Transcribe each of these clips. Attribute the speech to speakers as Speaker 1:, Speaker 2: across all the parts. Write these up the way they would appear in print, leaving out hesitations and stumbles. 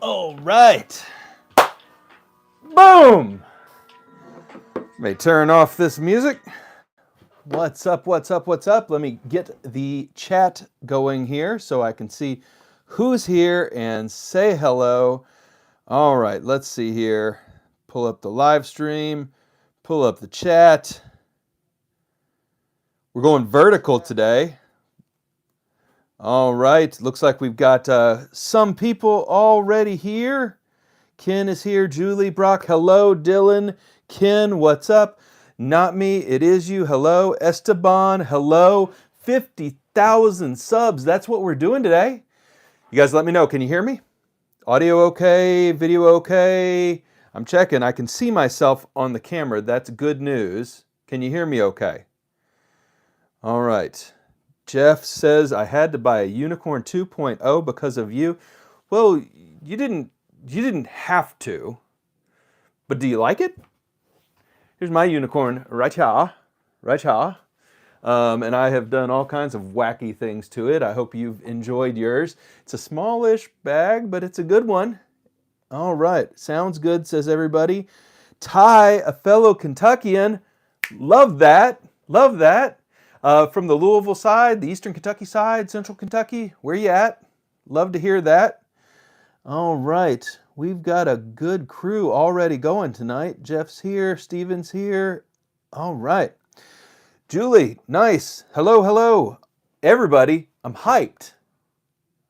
Speaker 1: All right. Boom. May turn off this music. What's up? What's up? What's up? Let me get the chat going here so I can see who's here and say hello. All right, let's see here. Pull up the live stream, pull up the chat. We're going vertical today. All right, looks like we've got some people already here. Ken is here, Julie, Brock, hello, Dylan, Ken, what's up? Not me, it is you, hello, Esteban, hello, 50,000 subs, that's what we're doing today. You guys let me know, can you hear me? Audio okay, video okay? I'm checking, I can see myself on the camera, that's good news. Can you hear me okay? All right. Jeff says, I had to buy a Unicorn 2.0 because of you. Well, you didn't have to, but do you like it? Here's my unicorn right here, right here. And I have done all kinds of wacky things to it. I hope you've enjoyed yours. It's a smallish bag, but it's a good one. All right, sounds good, says everybody. Ty, a fellow Kentuckian, love that, love that. From the Louisville side, the Eastern Kentucky side, Central Kentucky, where you at? Love to hear that. All right, we've got a good crew already going tonight. Jeff's here, Steven's here. All right. Julie, nice. Hello, hello. Everybody, I'm hyped.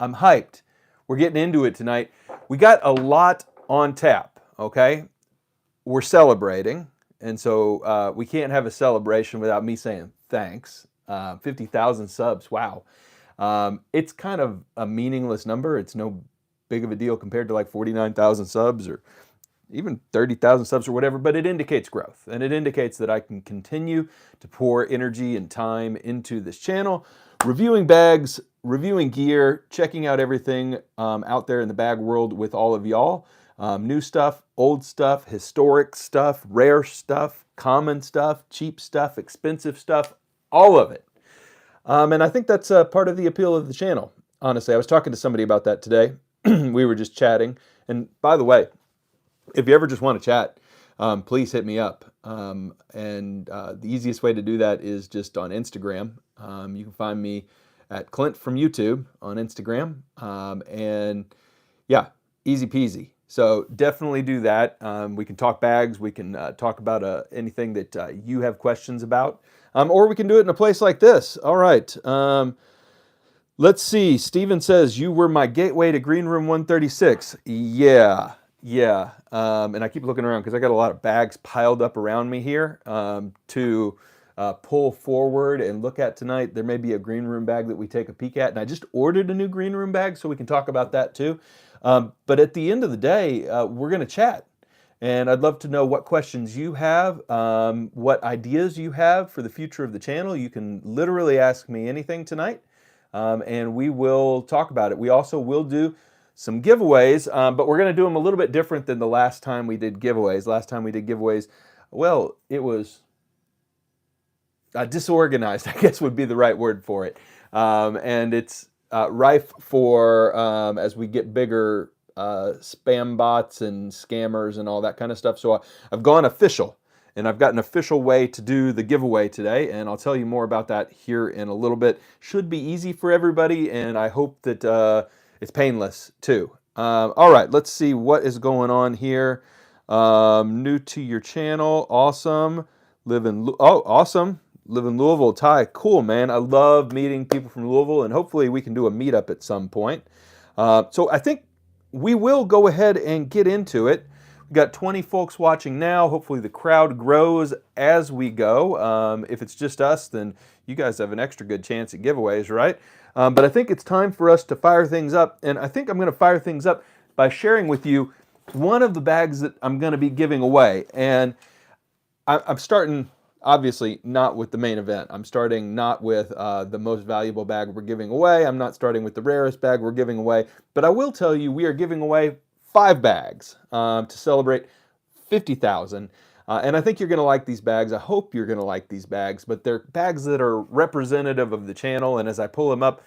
Speaker 1: I'm hyped. We're getting into it tonight. We got a lot on tap, okay? We're celebrating, and so we can't have a celebration without me saying thanks. 50,000 subs, wow. It's kind of a meaningless number. It's no big of a deal compared to like 49,000 subs or even 30,000 subs or whatever, but it indicates growth, and it indicates that I can continue to pour energy and time into this channel, reviewing bags, reviewing gear, checking out everything out there in the bag world with all of y'all. New stuff, old stuff, historic stuff, rare stuff, common stuff, cheap stuff, expensive stuff, all of it. And I think that's part of the appeal of the channel. Honestly, I was talking to somebody about that today. We were just chatting. And by the way, if you ever just want to chat, please hit me up. The easiest way to do that is just on Instagram. You can find me at Klint from YouTube on Instagram. And yeah, easy peasy. So definitely do that. We can talk bags. We can talk about anything that you have questions about. Or we can do it in a place like this. All right. Let's see. Steven says, you were my gateway to Green Room 136. Yeah. And I keep looking around because I got a lot of bags piled up around me here to pull forward and look at tonight. There may be a green room bag that we take a peek at. And I just ordered a new green room bag, so we can talk about that too. But at the end of the day, we're going to chat. And I'd love to know what questions you have, what ideas you have for the future of the channel. You can literally ask me anything tonight, and we will talk about it. We also will do some giveaways, but we're going to do them a little bit different than the last time we did giveaways. Last time we did giveaways, well, it was disorganized, I guess would be the right word for it. And it's rife for, as we get bigger, spam bots and scammers and all that kind of stuff. So I've gone official, and I've got an official way to do the giveaway today, and I'll tell you more about that here in a little bit. Should be easy for everybody, and I hope that it's painless too. All right, let's see what is going on here. New to your channel, awesome. Awesome. Live in Louisville, Ty. Cool, man. I love meeting people from Louisville, and hopefully we can do a meetup at some point. So I think we will go ahead and get into it. We've got 20 folks watching now. Hopefully the crowd grows as we go. If it's just us, then you guys have an extra good chance at giveaways, right? But I think it's time for us to fire things up, and I think I'm going to fire things up by sharing with you one of the bags that I'm going to be giving away. And I'm starting, obviously, not with the main event. I'm starting not with the most valuable bag we're giving away. I'm not starting with the rarest bag we're giving away. But I will tell you, we are giving away 5 bags to celebrate 50,000. And I think you're going to like these bags. I hope you're going to like these bags. But they're bags that are representative of the channel. And as I pull them up,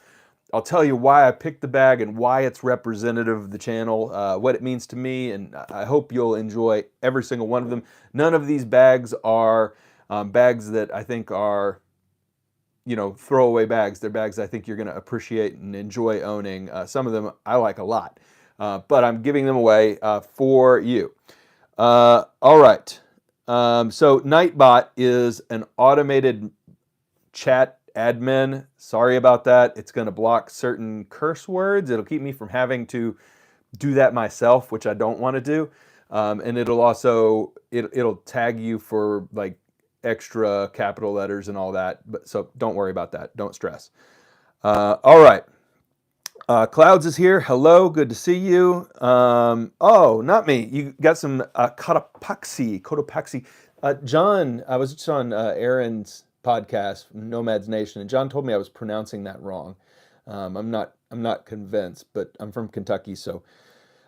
Speaker 1: I'll tell you why I picked the bag and why it's representative of the channel, what it means to me, and I hope you'll enjoy every single one of them. None of these bags are bags that I think are, you know, throwaway bags. They're bags I think you're going to appreciate and enjoy owning. Some of them I like a lot, but I'm giving them away for you. All right. So Nightbot is an automated chat admin. Sorry about that. It's going to block certain curse words. It'll keep me from having to do that myself, which I don't want to do. And it'll also, it'll tag you for like extra capital letters and all that. But so don't worry about that. Don't stress. All right. Clouds is here. Hello. Good to see you. Oh, not me. You got some Cotopaxi. John, I was just on Aaron's podcast, Nomads Nation, and John told me I was pronouncing that wrong. I'm not convinced, but I'm from Kentucky, so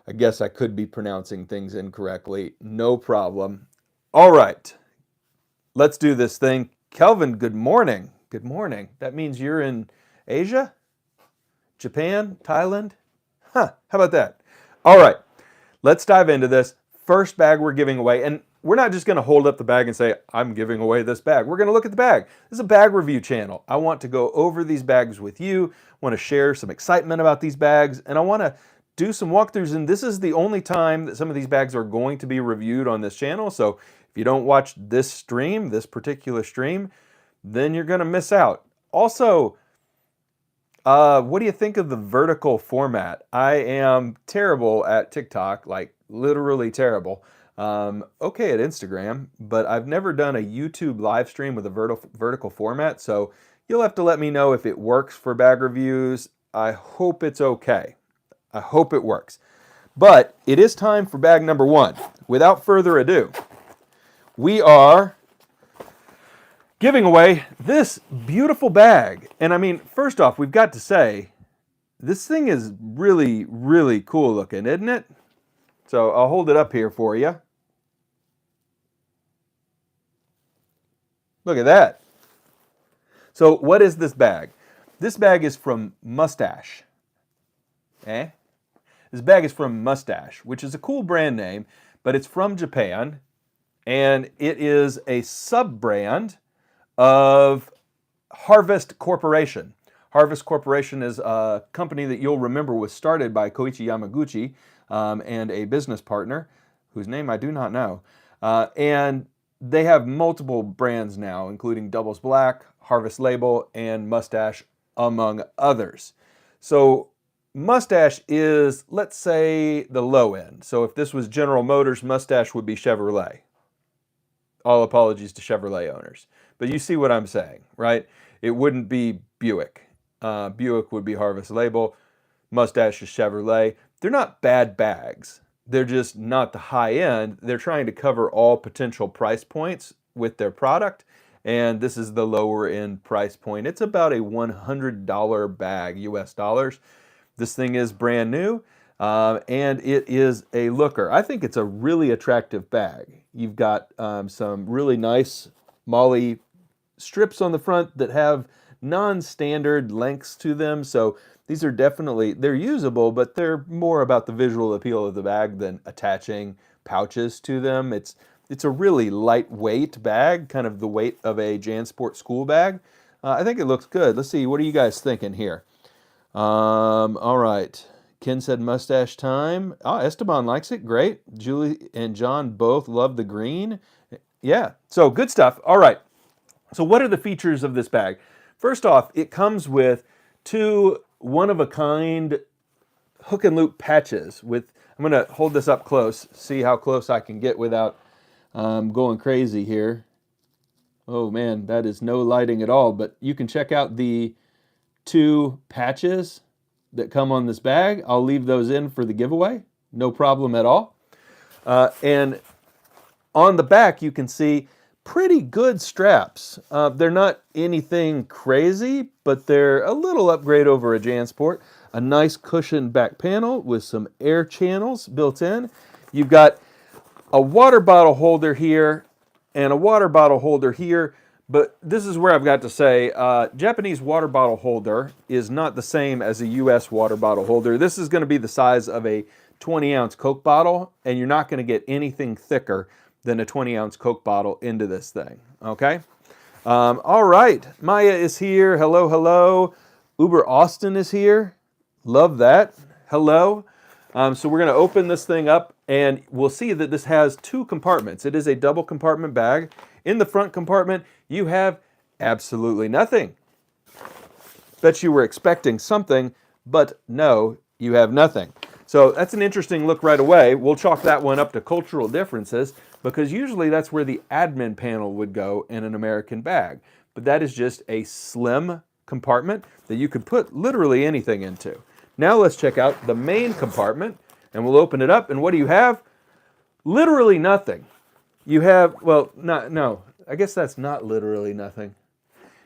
Speaker 1: I guess I could be pronouncing things incorrectly. No problem. All right, let's do this thing. Kelvin, good morning. Good morning. That means you're in Asia? Japan? Thailand? Huh, how about that? All right, let's dive into this. First bag we're giving away, and we're not just going to hold up the bag and say, I'm giving away this bag. We're going to look at the bag. This is a bag review channel. I want to go over these bags with you, want to share some excitement about these bags, and I want to do some walkthroughs, and this is the only time that some of these bags are going to be reviewed on this channel, so if you don't watch this stream, this particular stream, then you're going to miss out. Also, what do you think of the vertical format? I am terrible at TikTok, like literally terrible. Okay at Instagram, but I've never done a YouTube live stream with a vertical format, so you'll have to let me know if it works for bag reviews. I hope it's okay. I hope it works. But it is time for bag number one. Without further ado, we are giving away this beautiful bag. And I mean, first off, we've got to say, this thing is really, really cool looking, isn't it? So I'll hold it up here for you. Look at that. So what is this bag? This bag is from Mustache. This bag is from Mustache, which is a cool brand name, but it's from Japan, and it is a sub-brand of Harvest Corporation. Harvest Corporation is a company that you'll remember was started by Koichi Yamaguchi and a business partner, whose name I do not know. And they have multiple brands now, including Doubles Black, Harvest Label, and Mustache, among others. So Mustache is, let's say, the low end. So if this was General Motors, Mustache would be Chevrolet. All apologies to Chevrolet owners. But you see what I'm saying, right? It wouldn't be Buick. Buick would be Harvest Label. Mustache is Chevrolet. They're not bad bags. They're just not the high end. They're trying to cover all potential price points with their product, and this is the lower end price point. It's about a $100 bag, US dollars. This thing is brand new, and it is a looker. I think it's a really attractive bag. You've got some really nice MOLLE strips on the front that have non-standard lengths to them, so these are definitely, they're usable, but they're more about the visual appeal of the bag than attaching pouches to them. It's a really lightweight bag, kind of the weight of a JanSport school bag. I think it looks good. Let's see, what are you guys thinking here? All right. Ken said Mustache time. Oh, Esteban likes it. Great. Julie and John both love the green. Yeah, so good stuff. All right. So what are the features of this bag? First off, it comes with two one-of-a-kind hook and loop patches with, I'm going to hold this up close, see how close I can get without going crazy here. Oh man, that is no lighting at all, but you can check out the two patches that come on this bag. I'll leave those in for the giveaway, no problem at all. And on the back, you can see pretty good straps. They're not anything crazy, but they're a little upgrade over a JanSport. A nice cushioned back panel with some air channels built in. You've got a water bottle holder here and a water bottle holder here, But this is where I've got to say, Japanese water bottle holder is not the same as a U.S. water bottle holder. This is going to be the size of a 20-ounce Coke bottle, and you're not going to get anything thicker than a 20-ounce Coke bottle into this thing, okay? All right, Maya is here. Hello, hello. Uber Austin is here. Love that. Hello. So we're going to open this thing up, and we'll see that this has two compartments. It is a double compartment bag. In the front compartment, you have absolutely nothing. Bet you were expecting something, but no, you have nothing. So that's an interesting look right away. We'll chalk that one up to cultural differences, because usually that's where the admin panel would go in an American bag. But that is just a slim compartment that you could put literally anything into. Now let's check out the main compartment, and we'll open it up, and what do you have? Literally nothing. You have, well, no, I guess that's not literally nothing.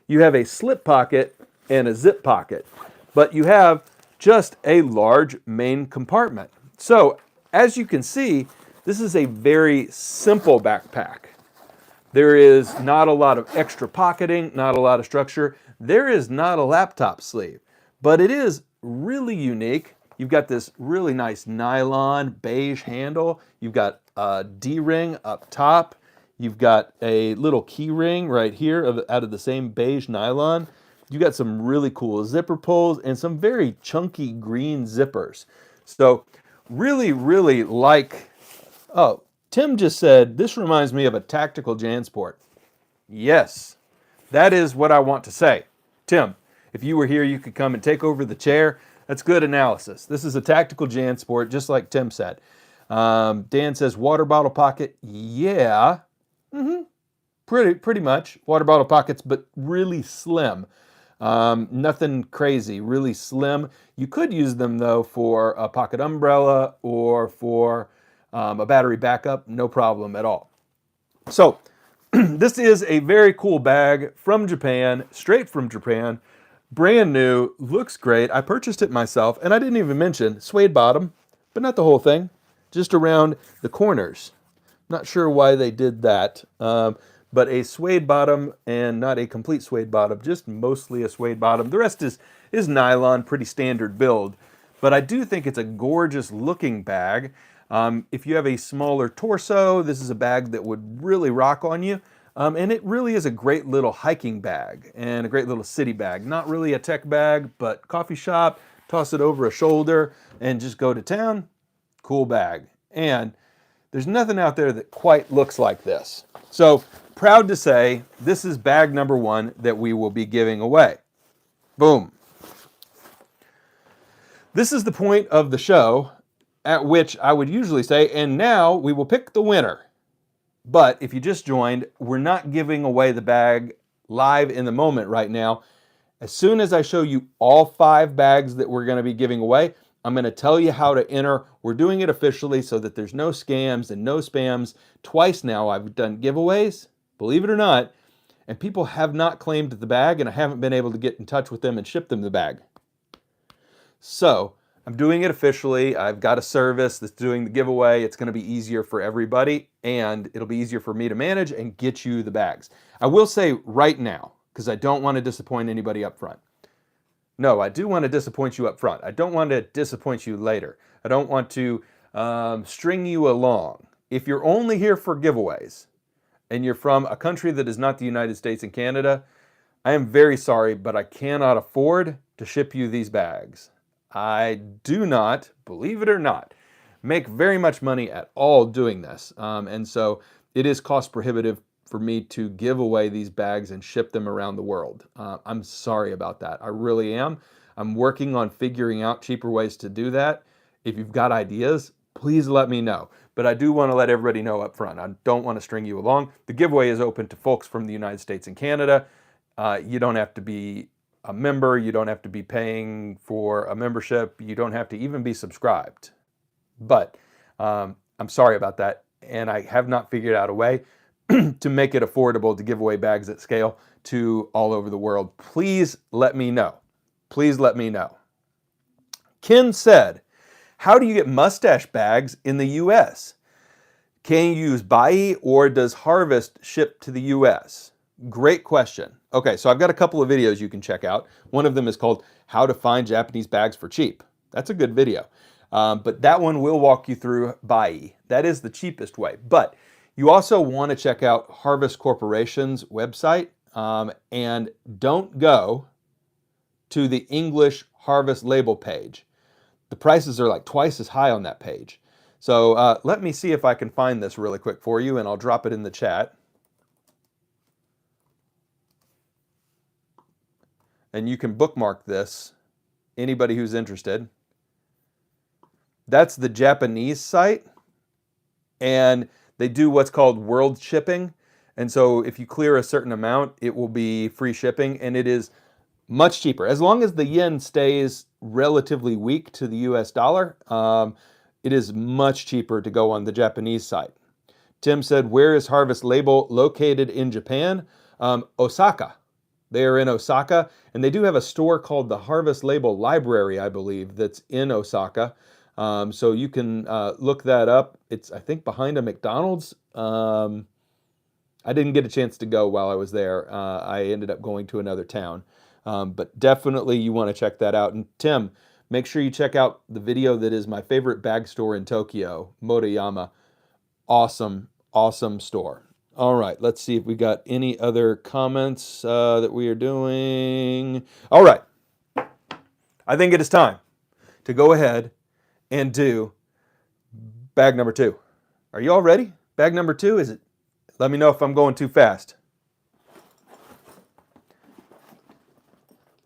Speaker 1: You have a slip pocket and a zip pocket, but you have just a large main compartment. So, as you can see, this is a very simple backpack. There is not a lot of extra pocketing, not a lot of structure. There is not a laptop sleeve, but it is really unique. You've got this really nice nylon beige handle. You've got a D-ring up top. You've got a little key ring right here out of the same beige nylon. You got some really cool zipper pulls and some very chunky green zippers. So really, really like, oh, Tim just said, this reminds me of a tactical JanSport. Yes, that is what I want to say. Tim, if you were here, you could come and take over the chair. That's good analysis. This is a tactical JanSport, just like Tim said. Dan says, water bottle pocket. Yeah, pretty much. Water bottle pockets, but really slim. Nothing crazy, really slim. You could use them, though, for a pocket umbrella or for a battery backup. No problem at all. So, this is a very cool bag from Japan, straight from Japan. Brand new, looks great. I purchased it myself, and I didn't even mention suede bottom, but not the whole thing, just around the corners. Not sure why they did that, but a suede bottom and not a complete suede bottom, just mostly a suede bottom. The rest is nylon, pretty standard build, but I do think it's a gorgeous looking bag. If you have a smaller torso, this is a bag that would really rock on you. And it really is a great little hiking bag and a great little city bag. Not really a tech bag, but coffee shop, toss it over a shoulder and just go to town. Cool bag. And there's nothing out there that quite looks like this. So proud to say this is bag number one that we will be giving away. Boom. This is the point of the show at which I would usually say, and now we will pick the winner. But if you just joined, we're not giving away the bag live in the moment right now. As soon as I show you all 5 bags that we're going to be giving away, I'm going to tell you how to enter. We're doing it officially so that there's no scams and no spams. Twice now I've done giveaways, believe it or not, and people have not claimed the bag, and I haven't been able to get in touch with them and ship them the bag. So I'm doing it officially. I've got a service that's doing the giveaway. It's going to be easier for everybody, and it'll be easier for me to manage and get you the bags. I will say right now, because I don't want to disappoint anybody up front. No, I do want to disappoint you up front. I don't want to disappoint you later. I don't want to string you along. If you're only here for giveaways and you're from a country that is not the United States and Canada, I am very sorry, but I cannot afford to ship you these bags. I do not, believe it or not, make very much money at all doing this. And so it is cost prohibitive for me to give away these bags and ship them around the world. I'm sorry about that. I really am. I'm working on figuring out cheaper ways to do that. If you've got ideas, please let me know. But I do want to let everybody know up front. I don't want to string you along. The giveaway is open to folks from the United States and Canada. You don't have to be a member. You don't have to be paying for a membership. You don't have to even be subscribed. But I'm sorry about that. And I have not figured out a way to make it affordable to give away bags at scale to all over the world. Please let me know. Please let me know. Ken said, how do you get Mustache bags in the U.S.? Can you use Bai or does Harvest ship to the U.S.? Great question. Okay, so I've got a couple of videos you can check out. One of them is called How to Find Japanese Bags for Cheap. That's a good video. But that one will walk you through Bai. That is the cheapest way. But you also want to check out Harvest Corporation's website, and don't go to the English Harvest label page. The prices are like twice as high on that page. So let me see if I can find this really quick for you, and I'll drop it in the chat. And you can bookmark this, anybody who's interested. That's the Japanese site, and they do what's called world shipping. And so if you clear a certain amount, it will be free shipping, and it is much cheaper. As long as the yen stays relatively weak to the US dollar, it is much cheaper to go on the Japanese site. Tim said, where is Harvest Label located in Japan? Osaka. They are in Osaka, and they do have a store called the Harvest Label Library, I believe, that's in Osaka. So you can look that up. It's, I think, behind a McDonald's. I didn't get a chance to go while I was there. I ended up going to another town. But definitely you want to check that out. And Tim, make sure you check out the video that is my favorite bag store in Tokyo, Motoyama. Awesome, awesome store. All right, let's see if we got any other comments that we are doing. All right, I think it is time to go ahead and do bag number 2. Are you all ready? Bag number 2, is it? Let me know if I'm going too fast.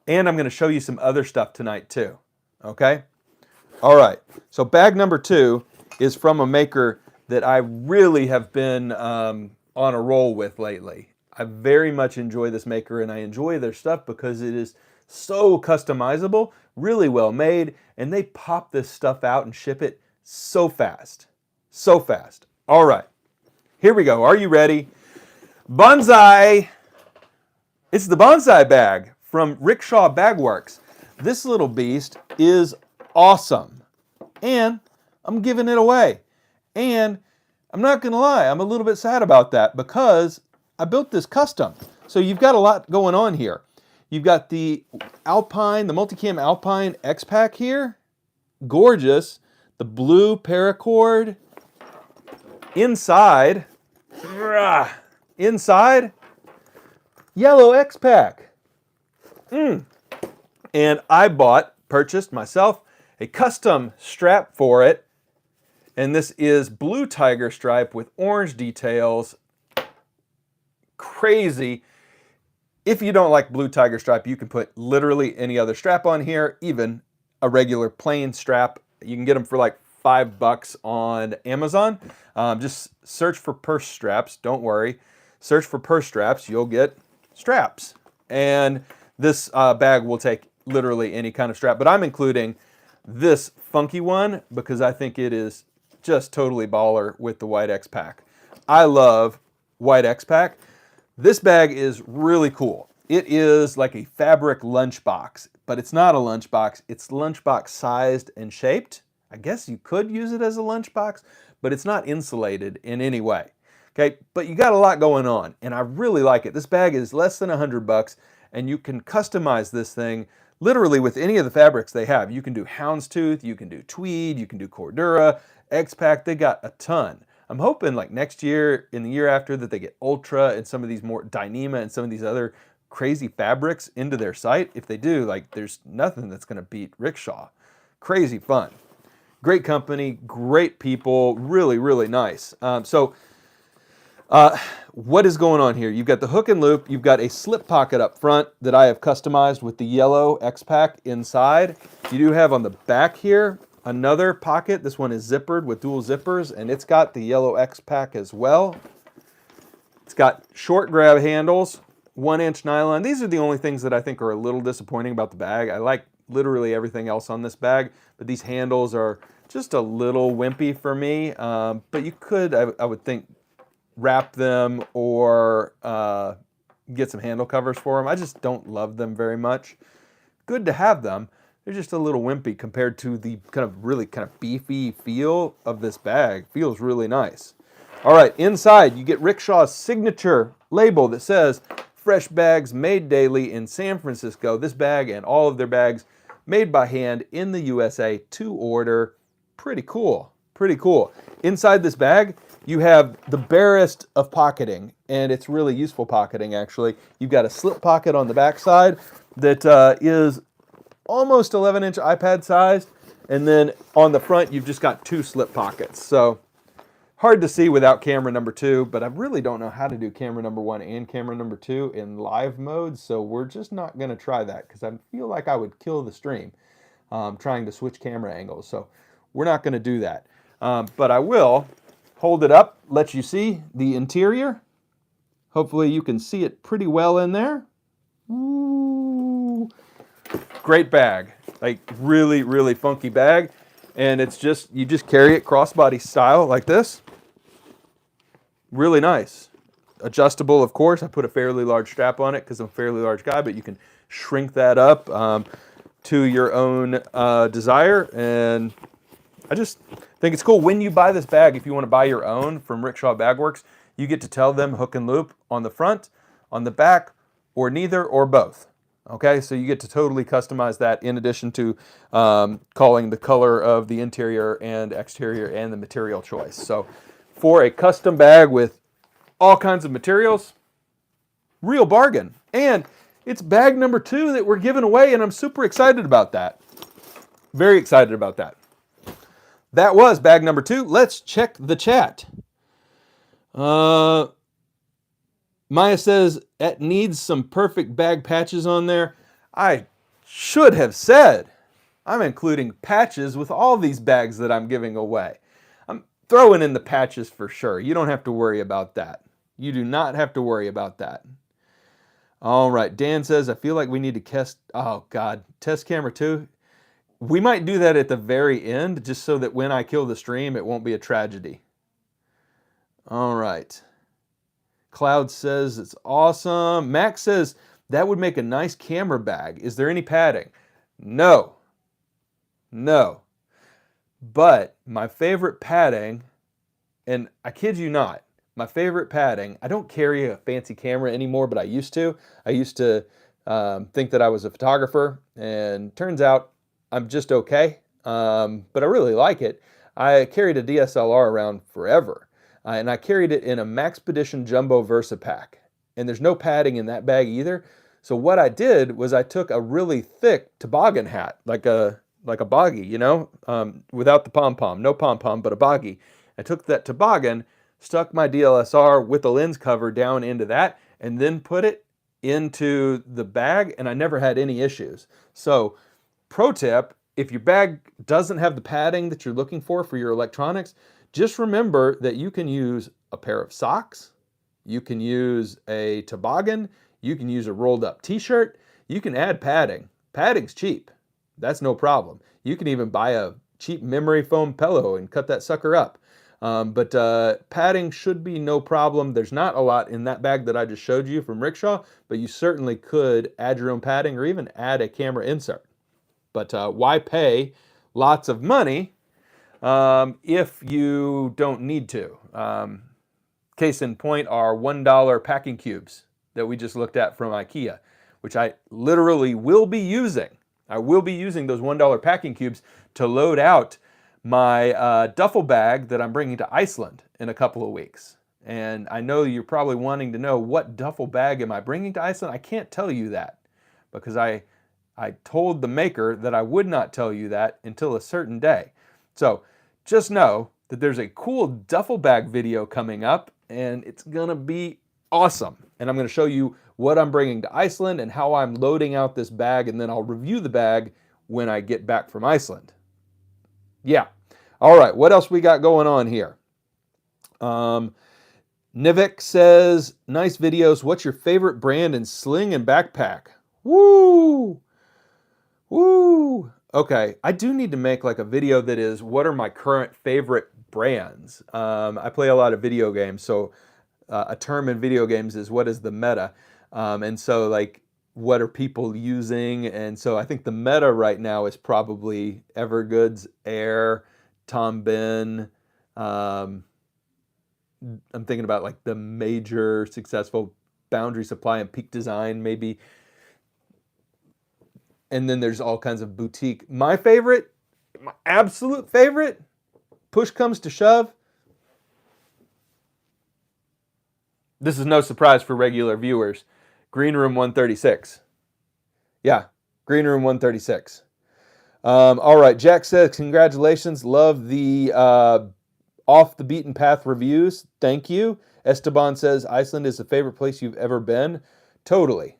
Speaker 1: And I'm going to show you some other stuff tonight too, okay? All right, so bag number 2 is from a maker that I really have been on a roll with lately. I very much enjoy this maker, and I enjoy their stuff because it is so customizable, really well made, and they pop this stuff out and ship it so fast. So fast. All right, here we go. Are you ready? Bonsai! It's the Bonsai bag from Rickshaw Bag Works. This little beast is awesome, and I'm giving it away. And I'm not going to lie, I'm a little bit sad about that because I built this custom. So you've got a lot going on here. You've got the Alpine, the Multicam Alpine X-Pack here. Gorgeous. The blue paracord. Inside, yellow X-Pack. And I purchased myself a custom strap for it. And this is blue tiger stripe with orange details. Crazy. If you don't like blue tiger stripe, you can put literally any other strap on here, even a regular plain strap. You can get them for like $5 on Amazon. Just search for purse straps. Don't worry. Search for purse straps. You'll get straps. And this bag will take literally any kind of strap. But I'm including this funky one because I think it is just totally baller with the white X-Pack. I love white X-Pack. This bag is really cool. It is like a fabric lunchbox, but it's not a lunchbox. It's lunchbox sized and shaped. I guess you could use it as a lunchbox, but it's not insulated in any way. Okay, but you got a lot going on, and I really like it. This bag is less than $100, and you can customize this thing literally with any of the fabrics they have. You can do houndstooth, you can do tweed, you can do Cordura, X-Pack. They got a ton. I'm hoping like next year, in the year after, that they get Ultra and some of these more Dyneema and some of these other crazy fabrics into their site. If they do, like, there's nothing that's going to beat Rickshaw. Crazy fun. Great company, great people, really, really nice. What is going on here? You've got the hook and loop. You've got a slip pocket up front that I have customized with the yellow X-Pack inside. You do have on the back here another pocket. This one is zippered with dual zippers, and it's got the yellow X-Pack as well. It's got short grab handles, 1-inch nylon. These are the only things that I think are a little disappointing about the bag. I like literally everything else on this bag, but these handles are just a little wimpy for me. But you could, I would think, wrap them or get some handle covers for them. I just don't love them very much. Good to have them. They're just a little wimpy compared to the really beefy feel of this bag. Feels really nice. All right, inside you get Rickshaw's signature label that says fresh bags made daily in San Francisco. This bag and all of their bags made by hand in the USA to order. Pretty cool, pretty cool. Inside this bag, you have the barest of pocketing, and it's really useful pocketing, actually. You've got a slip pocket on the back side that is almost 11-inch iPad sized, and then on the front, you've just got 2 slip pockets. So hard to see without camera number 2, but I really don't know how to do camera number 1 and camera number 2 in live mode, so we're just not going to try that because I feel like I would kill the stream trying to switch camera angles. So we're not going to do that. But I will hold it up, let you see the interior. Hopefully you can see it pretty well in there. Ooh. Great bag, like really, really funky bag. And it's just, you just carry it crossbody style like this. Really nice. Adjustable, of course. I put a fairly large strap on it because I'm a fairly large guy, but you can shrink that up to your own desire. And I just think it's cool. When you buy this bag, if you want to buy your own from Rickshaw Bag Works, you get to tell them hook and loop on the front, on the back, or neither, or both. Okay, so you get to totally customize that in addition to calling the color of the interior and exterior and the material choice. So for a custom bag with all kinds of materials, real bargain. And it's bag number 2 that we're giving away, and I'm super excited about that. Very excited about that. That was bag number 2. Let's check the chat. Maya says, it needs some perfect bag patches on there. I should have said, I'm including patches with all these bags that I'm giving away. I'm throwing in the patches for sure. You don't have to worry about that. You do not have to worry about that. All right, Dan says, I feel like we need to test, oh God, test camera 2. We might do that at the very end, just so that when I kill the stream, it won't be a tragedy. All right. Cloud says it's awesome. Max says that would make a nice camera bag. Is there any padding? No. No. But my favorite padding, and I kid you not, my favorite padding, I don't carry a fancy camera anymore, but I used to. I used to think that I was a photographer, and turns out I'm just okay, but I really like it. I carried a DSLR around forever. And I carried it in a Maxpedition Jumbo Versa pack. And there's no padding in that bag either. So what I did was I took a really thick toboggan hat, like a boggy, you know, without the pom-pom, no pom-pom, but a boggy. I took that toboggan, stuck my DSLR with the lens cover down into that, and then put it into the bag, and I never had any issues. So, pro tip, if your bag doesn't have the padding that you're looking for your electronics, just remember that you can use a pair of socks, you can use a toboggan, you can use a rolled up t-shirt, you can add padding. Padding's cheap. That's no problem. You can even buy a cheap memory foam pillow and cut that sucker up. But padding should be no problem. There's not a lot in that bag that I just showed you from Rickshaw, but you certainly could add your own padding or even add a camera insert. But why pay lots of money if you don't need to? Case in point are $1 packing cubes that we just looked at from IKEA, which I literally will be using. I will be using those $1 packing cubes to load out my duffel bag that I'm bringing to Iceland in a couple of weeks. And I know you're probably wanting to know, what duffel bag am I bringing to Iceland? I can't tell you that because I told the maker that I would not tell you that until a certain day. So just know that there's a cool duffel bag video coming up, and it's gonna be awesome. And I'm gonna show you what I'm bringing to Iceland and how I'm loading out this bag, and then I'll review the bag when I get back from Iceland. Yeah. All right, what else we got going on here? Nivik says, nice videos. What's your favorite brand in sling and backpack? Woo! Woo! Okay, I do need to make like a video that is, what are my current favorite brands? I play a lot of video games, so a term in video games is, what is the meta? And so like, what are people using? And so I think the meta right now is probably Evergood's Air, Tom Ben. I'm thinking about like the major successful Boundary Supply and Peak Design, maybe. And then there's all kinds of boutique. My favorite, my absolute favorite, push comes to shove. This is no surprise for regular viewers. Green Room 136. Yeah, Green Room 136. All right, Jack says, congratulations. Love the off the beaten path reviews. Thank you. Esteban says, Iceland is the favorite place you've ever been. Totally.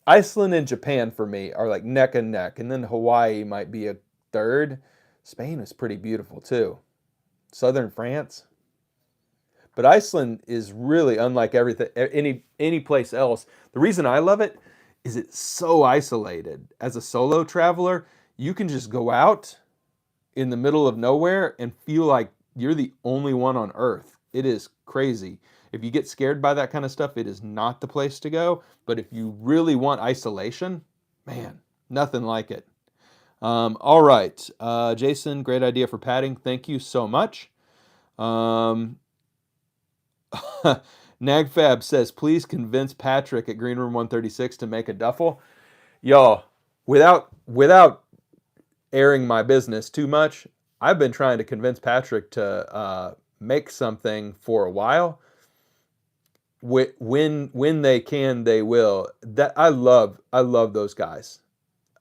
Speaker 1: Iceland and Japan for me are like neck and neck, and then Hawaii might be a third. Spain is pretty beautiful too. Southern France. But Iceland is really unlike everything, any place else. The reason I love it is it's so isolated. As a solo traveler, you can just go out in the middle of nowhere and feel like you're the only one on Earth. It is crazy. If you get scared by that kind of stuff, it is not the place to go. But if you really want isolation, man, nothing like it. All right. Jason, great idea for padding. Thank you so much. Nagfab says, please convince Patrick at Green Room 136 to make a duffel. Y'all, without airing my business too much, I've been trying to convince Patrick to make something for a while. When they can, they will. That I love those guys.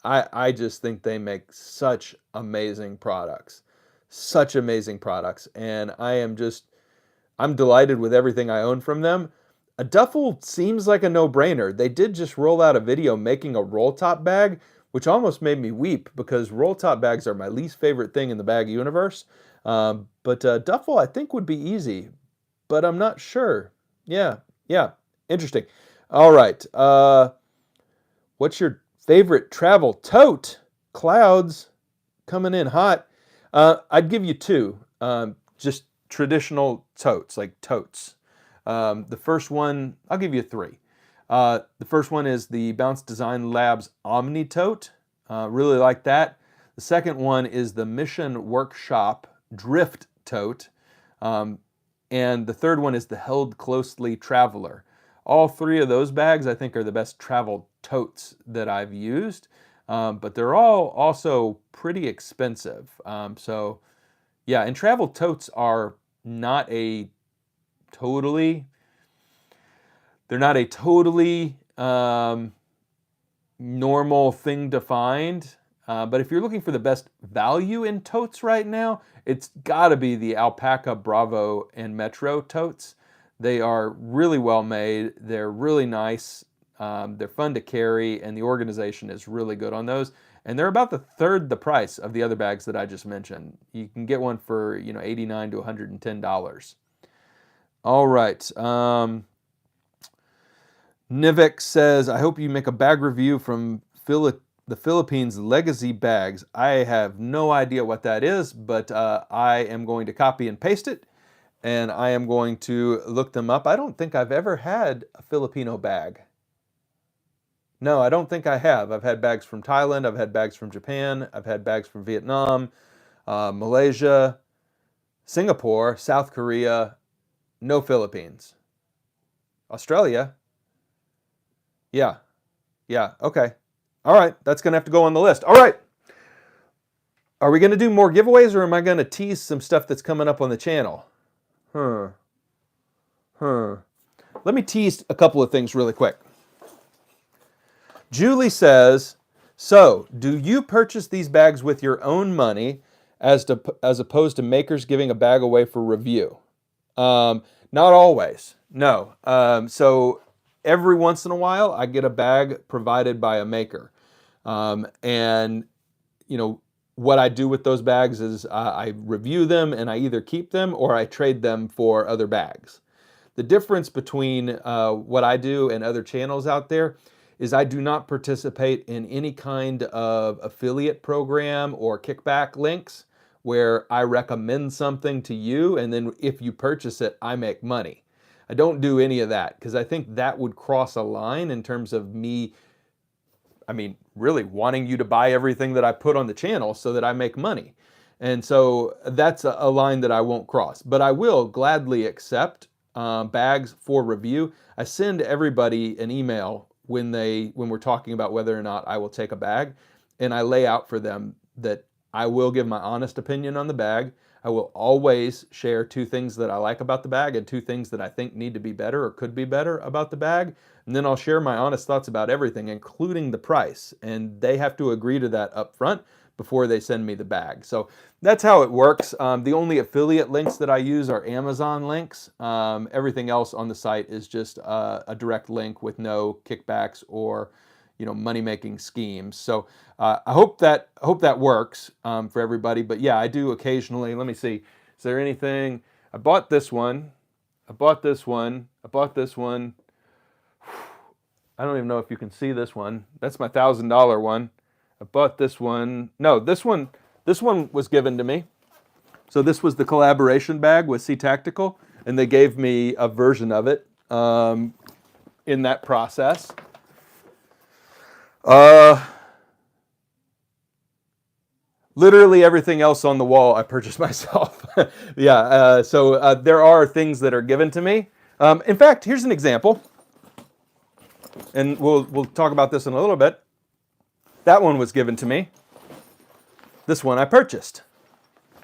Speaker 1: I just think they make such amazing products. Such amazing products. And I'm delighted with everything I own from them. A duffel seems like a no-brainer. They did just roll out a video making a roll top bag, which almost made me weep because roll top bags are my least favorite thing in the bag universe. But duffel I think would be easy, but I'm not sure. Yeah, interesting. All right. What's your favorite travel tote? Clouds coming in hot. I'd give you two. Just traditional totes, like totes. The first one, I'll give you three. The first one is the Bounce Design Labs Omni Tote. Really like that. The second one is the Mission Workshop Drift Tote. And the third one is the Held Closely Traveler. All three of those bags I think are the best travel totes that I've used. But they're all also pretty expensive. So yeah, and travel totes are not a totally normal thing to find. But if you're looking for the best value in totes right now, it's got to be the Alpaca, Bravo, and Metro totes. They are really well made. They're really nice. They're fun to carry, and the organization is really good on those. And they're about the third the price of the other bags that I just mentioned. You can get one for $89 to $110. All right. Nivek says, I hope you make a bag review from the Philippines Legacy bags. I have no idea what that is, but I am going to copy and paste it, and I am going to look them up. I don't think I've ever had a Filipino bag. No, I don't think I have. I've had bags from Thailand. I've had bags from Japan. I've had bags from Vietnam, Malaysia, Singapore, South Korea. No Philippines. Australia. Yeah, okay. All right, that's going to have to go on the list. All right. Are we going to do more giveaways, or am I going to tease some stuff that's coming up on the channel? Let me tease a couple of things really quick. Julie says, so do you purchase these bags with your own money as opposed to makers giving a bag away for review? Not always, no. So every once in a while, I get a bag provided by a maker. And, what I do with those bags is I review them and I either keep them or I trade them for other bags. The difference between what I do and other channels out there is I do not participate in any kind of affiliate program or kickback links where I recommend something to you and then if you purchase it, I make money. I don't do any of that because I think that would cross a line in terms of me, really wanting you to buy everything that I put on the channel so that I make money. And so that's a line that I won't cross. But I will gladly accept bags for review. I send everybody an email when we're talking about whether or not I will take a bag, and I lay out for them that I will give my honest opinion on the bag. I will always share 2 things that I like about the bag and 2 things that I think need to be better or could be better about the bag. And then I'll share my honest thoughts about everything, including the price. And they have to agree to that up front before they send me the bag. So that's how it works. The only affiliate links that I use are Amazon links. Everything else on the site is just a direct link with no kickbacks or money-making schemes. So I hope that works for everybody. But yeah, I do occasionally. Let me see. Is there anything? I bought this one. I bought this one. I bought this one. I don't even know if you can see this one. That's my $1,000 one. I bought this one. No, this one was given to me. So this was the collaboration bag with Sea Tactical, and they gave me a version of it in that process. Literally everything else on the wall I purchased myself. Yeah, so there are things that are given to me. In fact, here's an example, and we'll talk about this in a little bit. That one was given to me. This one I purchased.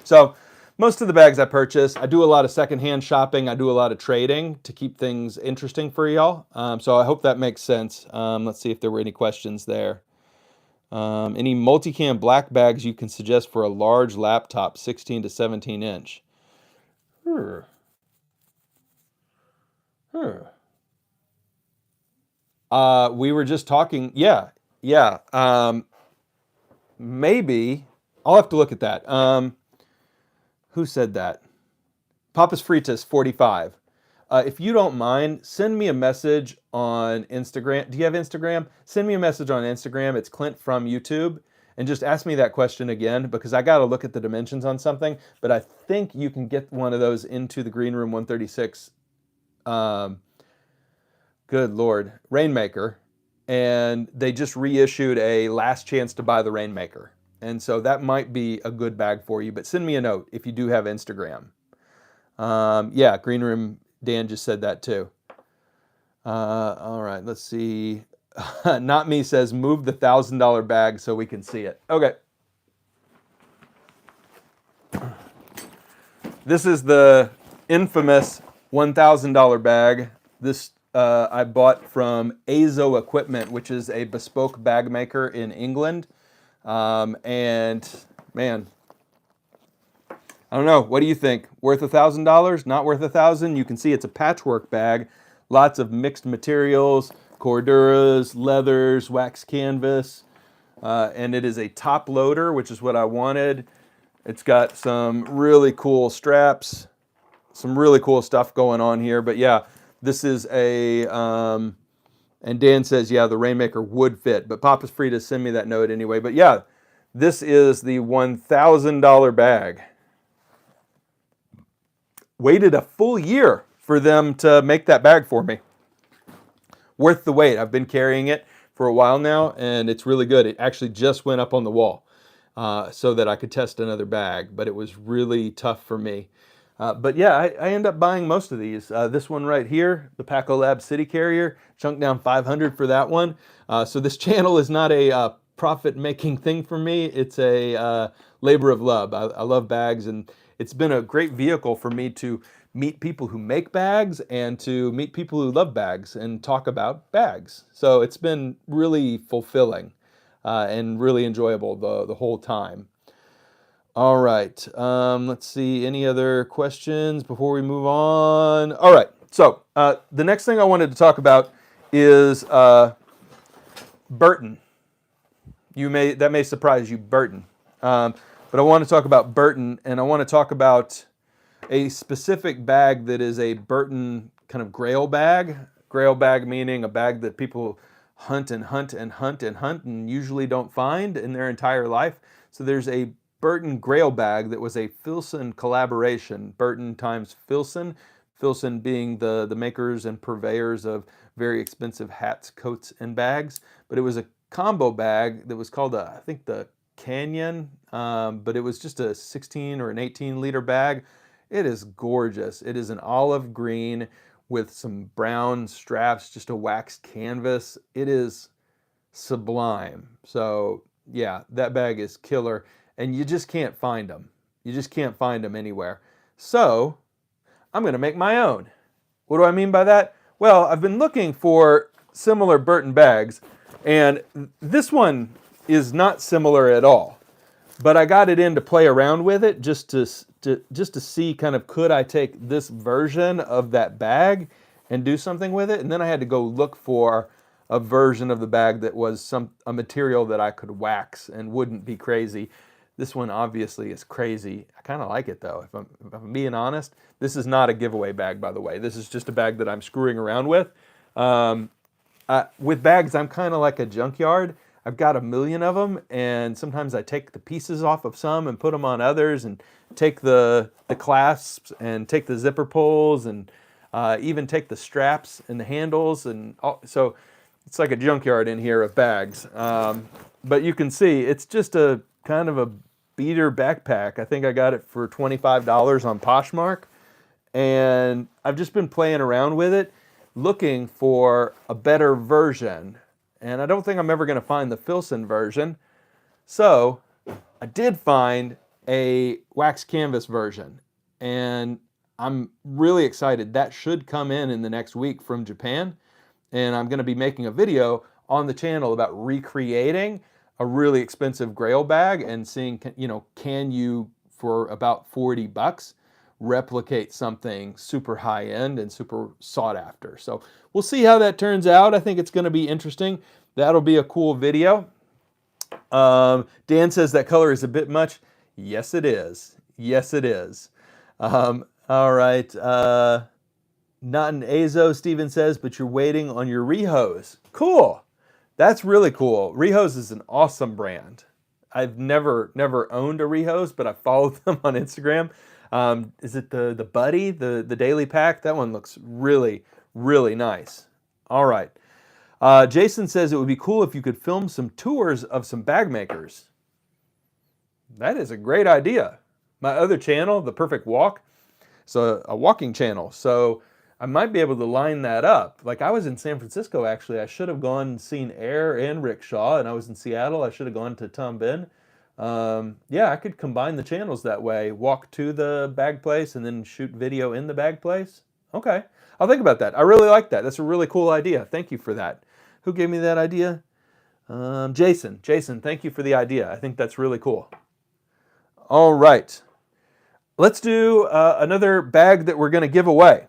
Speaker 1: So most of the bags I purchase, I do a lot of secondhand shopping. I do a lot of trading to keep things interesting for y'all. So I hope that makes sense. Let's see if there were any questions there. Any multicam black bags you can suggest for a large laptop, 16 to 17 inch? We were just talking. Yeah. Maybe. I'll have to look at that. Who said that? Papas Fritas 45. If you don't mind, send me a message on Instagram. Do you have Instagram? Send me a message on Instagram. It's Klint from YouTube. And just ask me that question again, because I got to look at the dimensions on something. But I think you can get one of those into the Green Room 136, good Lord, Rainmaker. And they just reissued a last chance to buy the Rainmaker. And so that might be a good bag for you. But send me a note if you do have Instagram. Yeah, Green Room Dan just said that too. All right, let's see. Not Me says, move the $1,000 bag so we can see it. Okay. This is the infamous $1,000 bag. This I bought from Azo Equipment, which is a bespoke bag maker in England. And man, I don't know. What do you think? Worth $1,000? Not worth $1,000? You can see it's a patchwork bag. Lots of mixed materials, corduras, leathers, wax canvas. And it is a top loader, which is what I wanted. It's got some really cool straps, some really cool stuff going on here. But yeah, this is a, and Dan says, yeah, the Rainmaker would fit. But Papa's free to send me that note anyway. But yeah, this is the $1,000 bag. Waited a full year for them to make that bag for me. Worth the wait. I've been carrying it for a while now, and it's really good. It actually just went up on the wall so that I could test another bag, but it was really tough for me. But yeah, I end up buying most of these. This one right here, the Paco Lab City Carrier, chunked down $500 for that one. So this channel is not a profit-making thing for me. It's a labor of love. I love bags, and it's been a great vehicle for me to meet people who make bags and to meet people who love bags and talk about bags. So it's been really fulfilling and really enjoyable the whole time. All right, let's see, any other questions before we move on? All right, so the next thing I wanted to talk about is Burton. That may surprise you, Burton. But I want to talk about Burton, and I want to talk about a specific bag that is a Burton kind of grail bag. Grail bag meaning a bag that people hunt and hunt and hunt and hunt and usually don't find in their entire life. So there's a Burton grail bag that was a Filson collaboration, Burton times Filson. Filson being the makers and purveyors of very expensive hats, coats, and bags. But it was a combo bag that was called, I think, the Canyon, but it was just a 16 or an 18 liter bag. It is gorgeous. It is an olive green with some brown straps, just a waxed canvas. It is sublime. So yeah, that bag is killer, and you just can't find them. You just can't find them anywhere. So I'm going to make my own. What do I mean by that? Well, I've been looking for similar Burton bags, and this one is not similar at all. But I got it in to play around with it just to see kind of, could I take this version of that bag and do something with it? And then I had to go look for a version of the bag that was a material that I could wax and wouldn't be crazy. This one obviously is crazy. I kind of like it though, if I'm being honest. This is not a giveaway bag, by the way. This is just a bag that I'm screwing around with. With bags, I'm kind of like a junkyard. I've got a million of them, and sometimes I take the pieces off of some and put them on others, and take the clasps and take the zipper pulls, and even take the straps and the handles, and so it's like a junkyard in here of bags. But you can see it's just a kind of a beater backpack. I think I got it for $25 on Poshmark, and I've just been playing around with it, looking for a better version. And I don't think I'm ever going to find the Filson version. So I did find a wax canvas version, and I'm really excited. That should come in the next week from Japan, and I'm going to be making a video on the channel about recreating a really expensive Grail bag and seeing, you know, can you, for about 40 bucks, replicate something super high end and super sought after. So we'll see how that turns out. I think it's going to be interesting. That'll be a cool video. Dan says that color is a bit much. Yes, it is. Yes, it is. All right. Not an Azo, Steven says, but you're waiting on your Rehose. Cool. That's really cool. Rehose is an awesome brand. I've never owned a Rehose, but I followed them on Instagram. Is it the Buddy, the daily pack? That one looks really, really nice. All right. Jason says it would be cool if you could film some tours of some bag makers. That is a great idea. My other channel, The Perfect Walk, so a walking channel. So I might be able to line that up. Like, I was in San Francisco, actually. I should have gone and seen Air and Rick Shaw, and I was in Seattle. I should have gone to Tom Ben. Yeah, I could combine the channels that way. Walk to the bag place and then shoot video in the bag place. Okay, I'll think about that. I really like that. That's a really cool idea. Thank you for that. Who gave me that idea? Jason. Jason, thank you for the idea. I think that's really cool. All right. Let's do another bag that we're going to give away.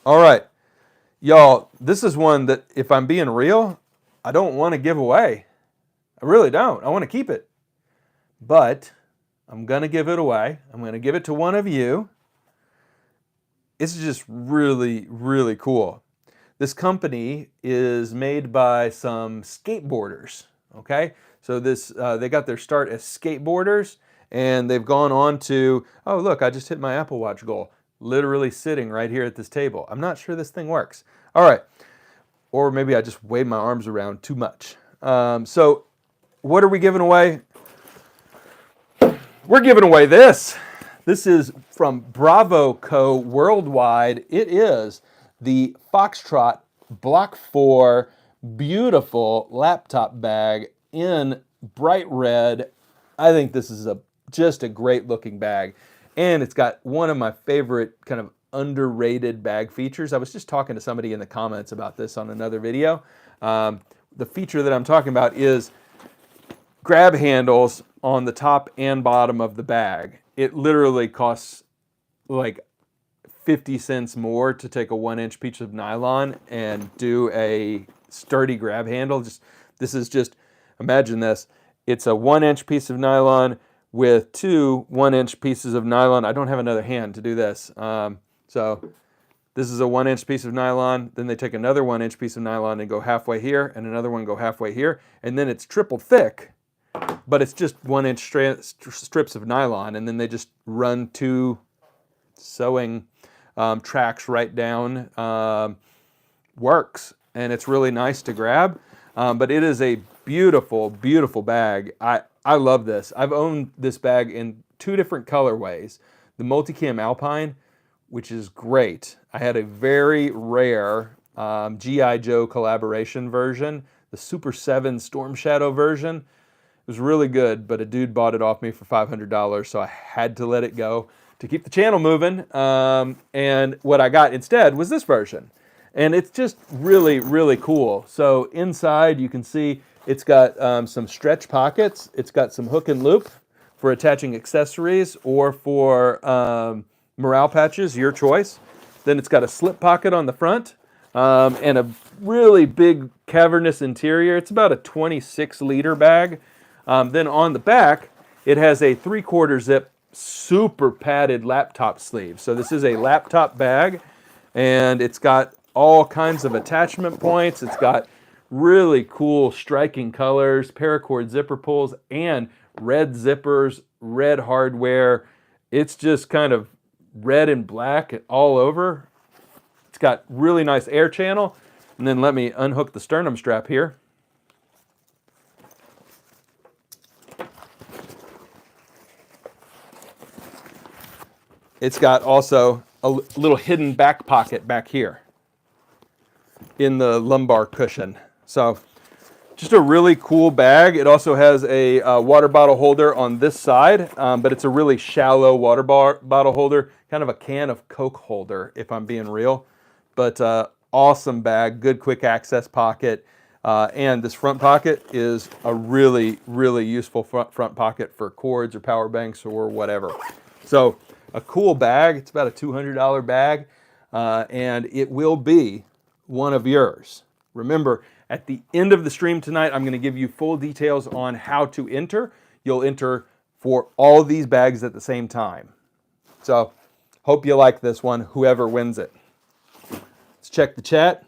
Speaker 1: All right. Y'all, this is one that, if I'm being real, I don't want to give away. I really don't. I want to keep it. But I'm going to give it away. I'm going to give it to one of you. It's just really, really cool. This company is made by some skateboarders, okay? So they got their start as skateboarders, and they've gone on to, oh, look, I just hit my Apple Watch goal. Literally sitting right here at this table. I'm not sure this thing works. All right. Or maybe I just wave my arms around too much. So what are we giving away? We're giving away this. This is from Bravo Co. Worldwide. It is the Foxtrot Block 4 beautiful laptop bag in bright red. I think this is just a great looking bag. And it's got one of my favorite kind of underrated bag features. I was just talking to somebody in the comments about this on another video. The feature that I'm talking about is grab handles on the top and bottom of the bag. It literally costs like 50 cents more to take a 1-inch piece of nylon and do a sturdy grab handle. This is just, imagine this. It's a 1-inch piece of nylon with two 1-inch pieces of nylon. I don't have another hand to do this. So this is a 1-inch piece of nylon. Then they take another 1-inch piece of nylon and go halfway here, and another one go halfway here. And then it's triple thick, but it's just 1-inch strips of nylon. And then they just run two sewing tracks right down. Works. And it's really nice to grab. But it is a beautiful, beautiful bag. I love this. I've owned this bag in two different colorways. The Multicam Alpine, which is great. I had a very rare G.I. Joe collaboration version, the Super 7 Storm Shadow version. It was really good, but a dude bought it off me for $500, so I had to let it go to keep the channel moving. And what I got instead was this version. And it's just really, really cool. So inside you can see it's got some stretch pockets. It's got some hook and loop for attaching accessories or for morale patches, your choice. Then it's got a slip pocket on the front and a really big cavernous interior. It's about a 26-liter bag. Then on the back, it has a 3/4 zip, super padded laptop sleeve. So this is a laptop bag, and it's got all kinds of attachment points. It's got really cool striking colors, paracord zipper pulls, and red zippers, red hardware. It's just kind of red and black all over. It's got really nice air channel. And then let me unhook the sternum strap here. It's got also a little hidden back pocket back here in the lumbar cushion. So just a really cool bag. It also has a water bottle holder on this side, but it's a really shallow water bottle holder, kind of a can of Coke holder, if I'm being real. But awesome bag, good quick access pocket. And this front pocket is a really, really useful front pocket for cords or power banks or whatever. So a cool bag. It's about a $200 bag, and it will be one of yours. Remember, at the end of the stream tonight, I'm going to give you full details on how to enter. You'll enter for all these bags at the same time. So, hope you like this one, whoever wins it. Let's check the chat.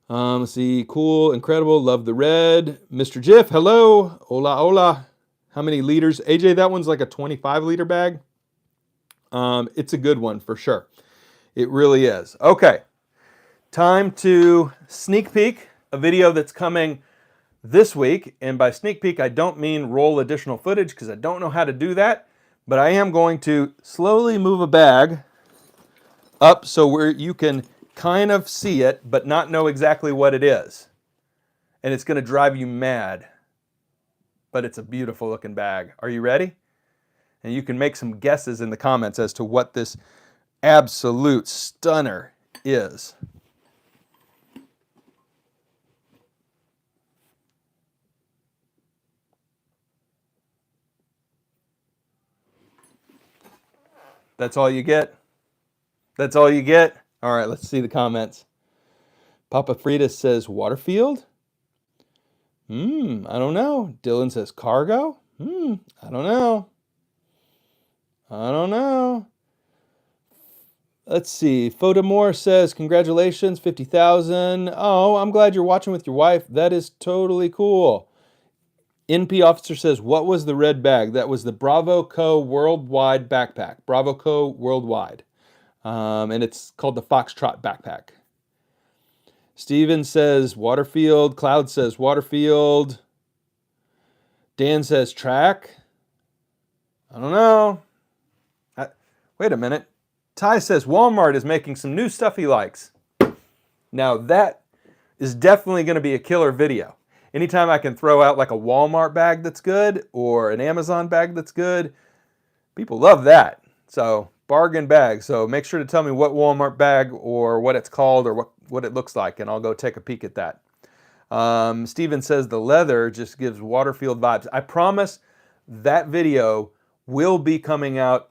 Speaker 1: Let's see. Cool, incredible, love the red. Mr. Jiff, hello. Hola, hola. How many liters? AJ, that one's like a 25-liter bag. It's a good one for sure. It really is. Okay. Time to sneak peek a video that's coming this week. And by sneak peek, I don't mean roll additional footage because I don't know how to do that. But I am going to slowly move a bag up so where you can kind of see it, but not know exactly what it is. And it's going to drive you mad. But it's a beautiful looking bag. Are you ready? And you can make some guesses in the comments as to what this absolute stunner is. That's all you get? That's all you get? All right, let's see the comments. Papa Frida says Waterfield. I don't know. Dylan says cargo. I don't know. I don't know. Let's see. Photomore says congratulations, 50,000. Oh, I'm glad you're watching with your wife. That is totally cool. NP Officer says, what was the red bag? That was the Bravo Co Worldwide backpack. Bravo Co Worldwide. And it's called the Foxtrot backpack. Steven says Waterfield. Cloud says Waterfield. Dan says track. I don't know. Wait a minute. Ty says Walmart is making some new stuff he likes. Now that is definitely going to be a killer video. Anytime I can throw out like a Walmart bag that's good or an Amazon bag that's good, people love that. So bargain bag. So make sure to tell me what Walmart bag or what it's called or what it looks like, and I'll go take a peek at that. Steven says the leather just gives Waterfield vibes. I promise that video will be coming out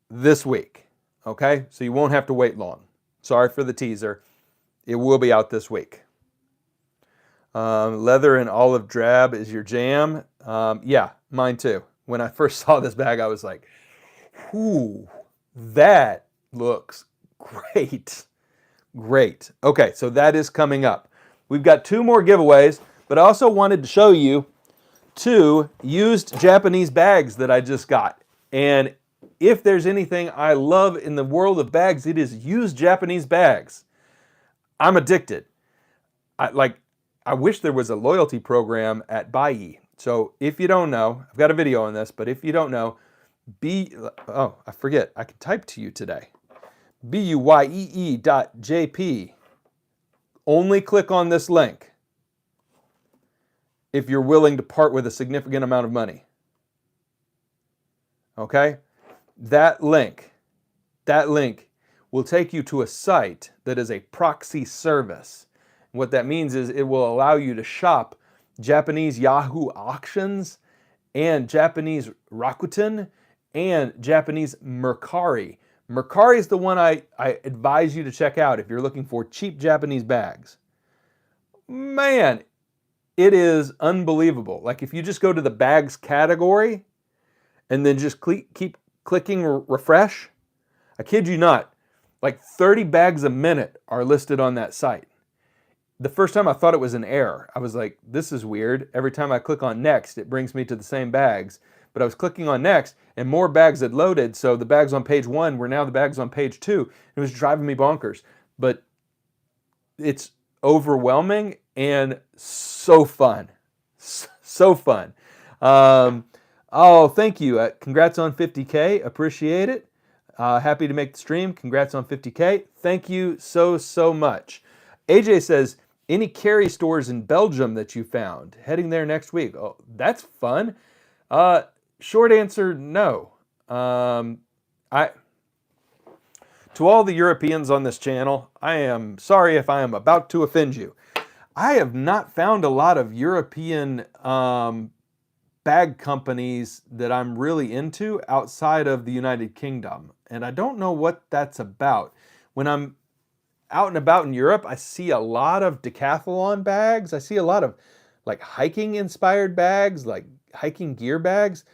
Speaker 1: this week. Okay? So you won't have to wait long. Sorry for the teaser. It will be out this week. Leather and olive drab is your jam. Yeah, mine too. When I first saw this bag, I was like, ooh, that looks great. Great. Okay, so that is coming up. We've got 2 more giveaways, but I also wanted to show you 2 used Japanese bags that I just got. And if there's anything I love in the world of bags, it is used Japanese bags. I'm addicted. I wish there was a loyalty program at Buyee. So if you don't know, I've got a video on this, but if you don't know, oh, I forget. I can type to you today. BUYEE.jp. Only click on this link if you're willing to part with a significant amount of money. Okay? That link will take you to a site that is a proxy service. What that means is it will allow you to shop Japanese Yahoo auctions and Japanese Rakuten and Japanese Mercari. Mercari is the one I advise you to check out if you're looking for cheap Japanese bags. Man, it is unbelievable. Like if you just go to the bags category and then just keep clicking refresh, I kid you not, like 30 bags a minute are listed on that site. The first time I thought it was an error. I was like, this is weird. Every time I click on next, it brings me to the same bags. But I was clicking on next and more bags had loaded. So the bags on page 1 were now the bags on page 2. It was driving me bonkers. But it's overwhelming and so fun. So fun. Oh, thank you. Congrats on 50K. Appreciate it. Happy to make the stream. Congrats on 50K. Thank you so much. AJ says, any carry stores in Belgium that you found? Heading there next week. Oh, that's fun. Short answer, no. To all the Europeans on this channel, I am sorry if I am about to offend you. I have not found a lot of European bag companies that I'm really into outside of the United Kingdom. And I don't know what that's about. When I'm out and about in Europe, I see a lot of decathlon bags. I see a lot of like hiking inspired bags, like hiking gear bags.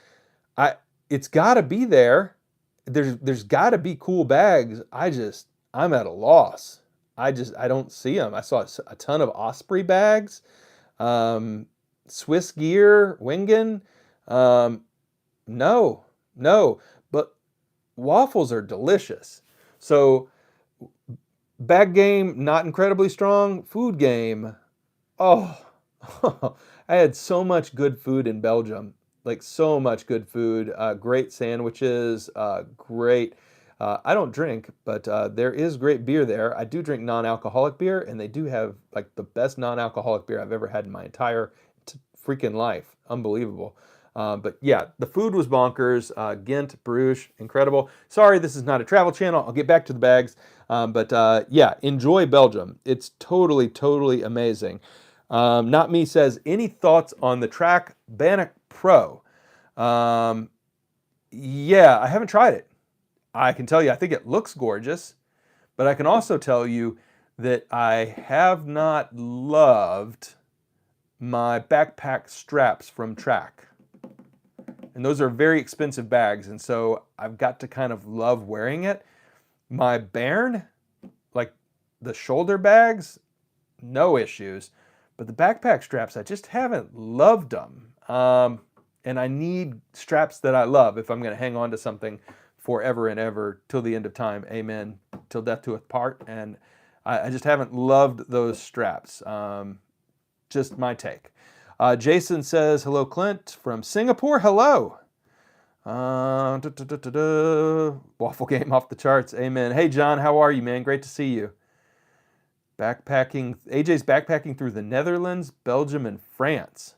Speaker 1: It's got to be there. There's got to be cool bags. I'm at a loss. I don't see them. I saw a ton of Osprey bags, Swiss gear, Wingen. No, but waffles are delicious. So bag game, not incredibly strong. Food game, oh, I had so much good food in Belgium. Like so much good food, great sandwiches, great. I don't drink, but there is great beer there. I do drink non-alcoholic beer, and they do have like the best non-alcoholic beer I've ever had in my entire freaking life. Unbelievable. But yeah, the food was bonkers. Ghent, Bruges, incredible. Sorry, this is not a travel channel. I'll get back to the bags. But yeah, enjoy Belgium. It's totally amazing. Not Me says, any thoughts on the Track Bannock Pro? Yeah, I haven't tried it. I can tell you, I think it looks gorgeous, but I can also tell you that I have not loved my backpack straps from Track. And those are very expensive bags, and so I've got to kind of love wearing it. My Bairn, like the shoulder bags, no issues. But the backpack straps, I just haven't loved them. And I need straps that I love if I'm going to hang on to something forever and ever till the end of time. Amen. Till death do us part. And I just haven't loved those straps. Just my take. Jason says, hello, Klint from Singapore. Hello. Waffle game off the charts. Amen. Hey, John, how are you, man? Great to see you. Backpacking. AJ's backpacking through the Netherlands, Belgium, and France.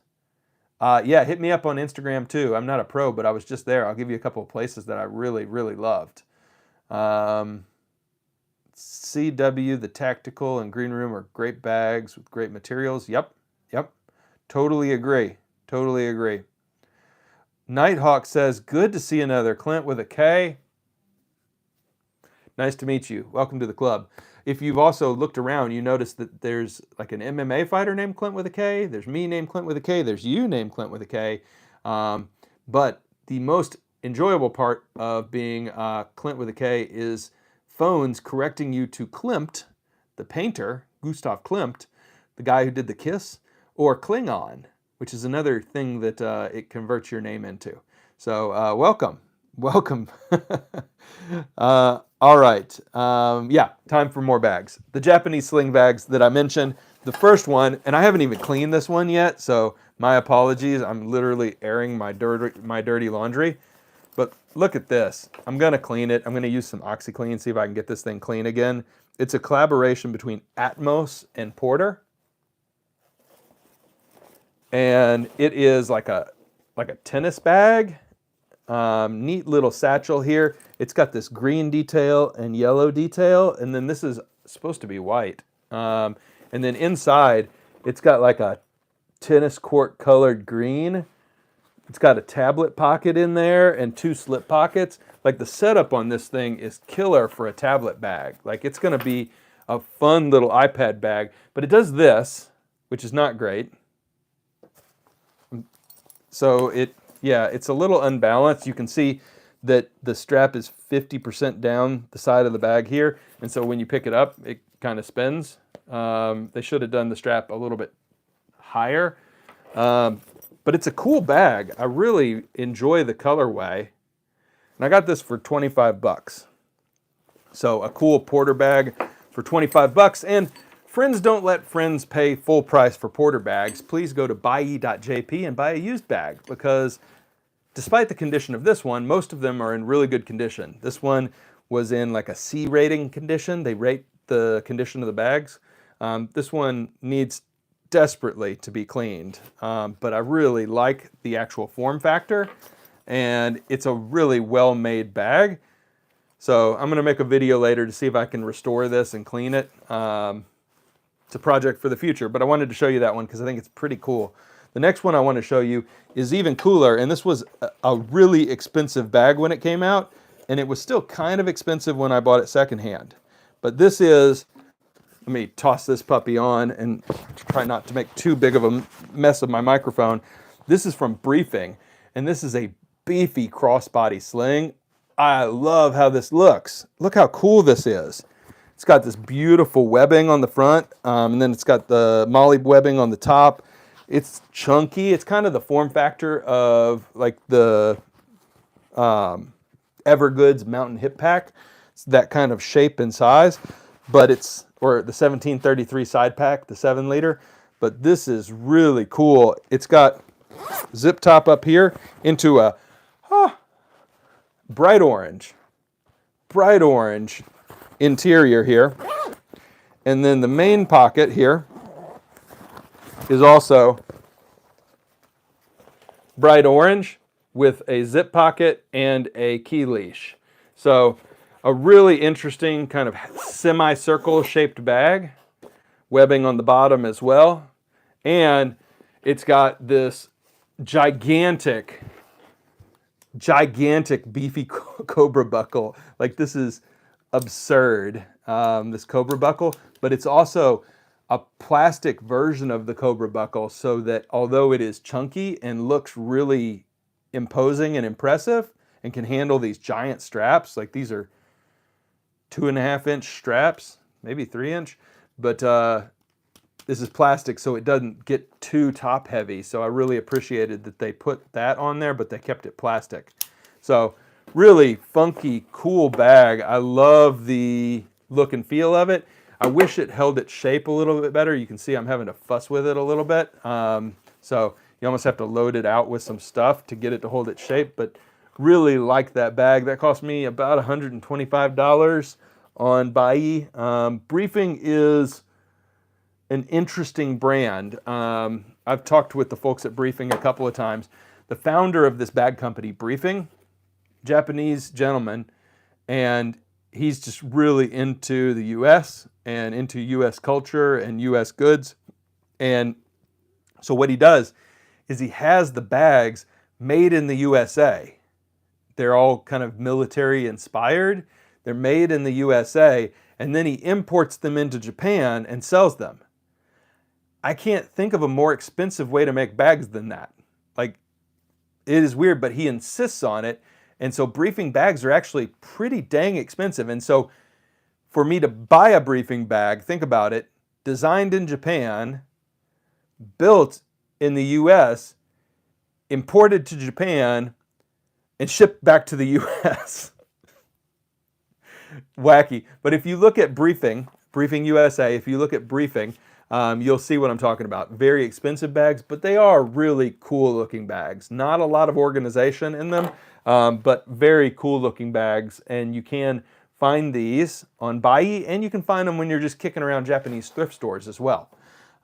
Speaker 1: Yeah, hit me up on Instagram too. I'm not a pro, but I was just there. I'll give you a couple of places that I really loved. CW, the Tactical, and Green Room are great bags with great materials. Yep. Totally agree. Nighthawk says, good to see another Klint with a K. Nice to meet you. Welcome to the club. If you've also looked around, you notice that there's like an MMA fighter named Klint with a K. There's me named Klint with a K. There's you named Klint with a K. But the most enjoyable part of being Klint with a K is phones correcting you to Klimt, the painter, Gustav Klimt, the guy who did The Kiss, or Klingon, which is another thing that it converts your name into. So welcome. All right. Yeah, time for more bags. The Japanese sling bags that I mentioned. The first one, and I haven't even cleaned this one yet, so my apologies. I'm literally airing my dirty laundry. But look at this. I'm going to clean it. I'm going to use some OxyClean, see if I can get this thing clean again. It's a collaboration between Atmos and Porter. And it is like a tennis bag. Neat little satchel here. It's got this green detail and yellow detail, and then this is supposed to be white. And then inside, it's got like a tennis court colored green. It's got a tablet pocket in there and 2 slip pockets. Like, the setup on this thing is killer for a tablet bag. Like, it's going to be a fun little iPad bag. But it does this, which is not great. So it's a little unbalanced. You can see that the strap is 50% down the side of the bag here. And so when you pick it up, it kind of spins. They should have done the strap a little bit higher. But it's a cool bag. I really enjoy the colorway. And I got this for 25 bucks. So a cool Porter bag for 25 bucks. And friends don't let friends pay full price for Porter bags. Please go to buye.jp and buy a used bag, because despite the condition of this one, most of them are in really good condition. This one was in like a C rating condition. They rate the condition of the bags. This one needs desperately to be cleaned, but I really like the actual form factor, and it's a really well-made bag. So I'm going to make a video later to see if I can restore this and clean it. It's a project for the future, but I wanted to show you that one because I think it's pretty cool. The next one I want to show you is even cooler, and this was a really expensive bag when it came out, and it was still kind of expensive when I bought it secondhand. But this is, let me toss this puppy on and try not to make too big of a mess of my microphone. This is from Briefing, and this is a beefy crossbody sling. I love how this looks. Look how cool this is. It's got this beautiful webbing on the front, and then it's got the molly webbing on the top. It's chunky. It's kind of the form factor of like the Evergoods Mountain Hip Pack. It's that kind of shape and size, but it's, or the 1733 side pack, the 7-liter. But this is really cool. It's got zip top up here into a bright orange interior here. And then the main pocket here is also bright orange with a zip pocket and a key leash. So a really interesting kind of semicircle shaped bag, webbing on the bottom as well. And it's got this gigantic beefy cobra buckle. Like, this is absurd, this cobra buckle, but it's also a plastic version of the cobra buckle, so that although it is chunky and looks really imposing and impressive and can handle these giant straps, like these are 2.5-inch straps, maybe 3-inch, but this is plastic, so it doesn't get too top heavy. So I really appreciated that they put that on there, but they kept it plastic. So really funky, cool bag. I love the look and feel of it. I wish it held its shape a little bit better. You can see I'm having to fuss with it a little bit. So you almost have to load it out with some stuff to get it to hold its shape, but really like that bag. That cost me about $125 on Buye. Briefing is an interesting brand. I've talked with the folks at Briefing a couple of times. The founder of this bag company, Briefing, Japanese gentleman, and he's just really into the U.S. and into U.S. culture and U.S. goods. And so what he does is he has the bags made in the USA. They're all kind of military inspired. They're made in the USA, and then he imports them into Japan and sells them. I can't think of a more expensive way to make bags than that. Like, it is weird, but he insists on it. And so Briefing bags are actually pretty dang expensive. And so for me to buy a Briefing bag, think about it, designed in Japan, built in the US, imported to Japan, and shipped back to the US. Wacky. But if you look at Briefing USA, if you look at Briefing, you'll see what I'm talking about. Very expensive bags, but they are really cool looking bags. Not a lot of organization in them, but very cool looking bags. And you can find these on Bai, and you can find them when you're just kicking around Japanese thrift stores as well.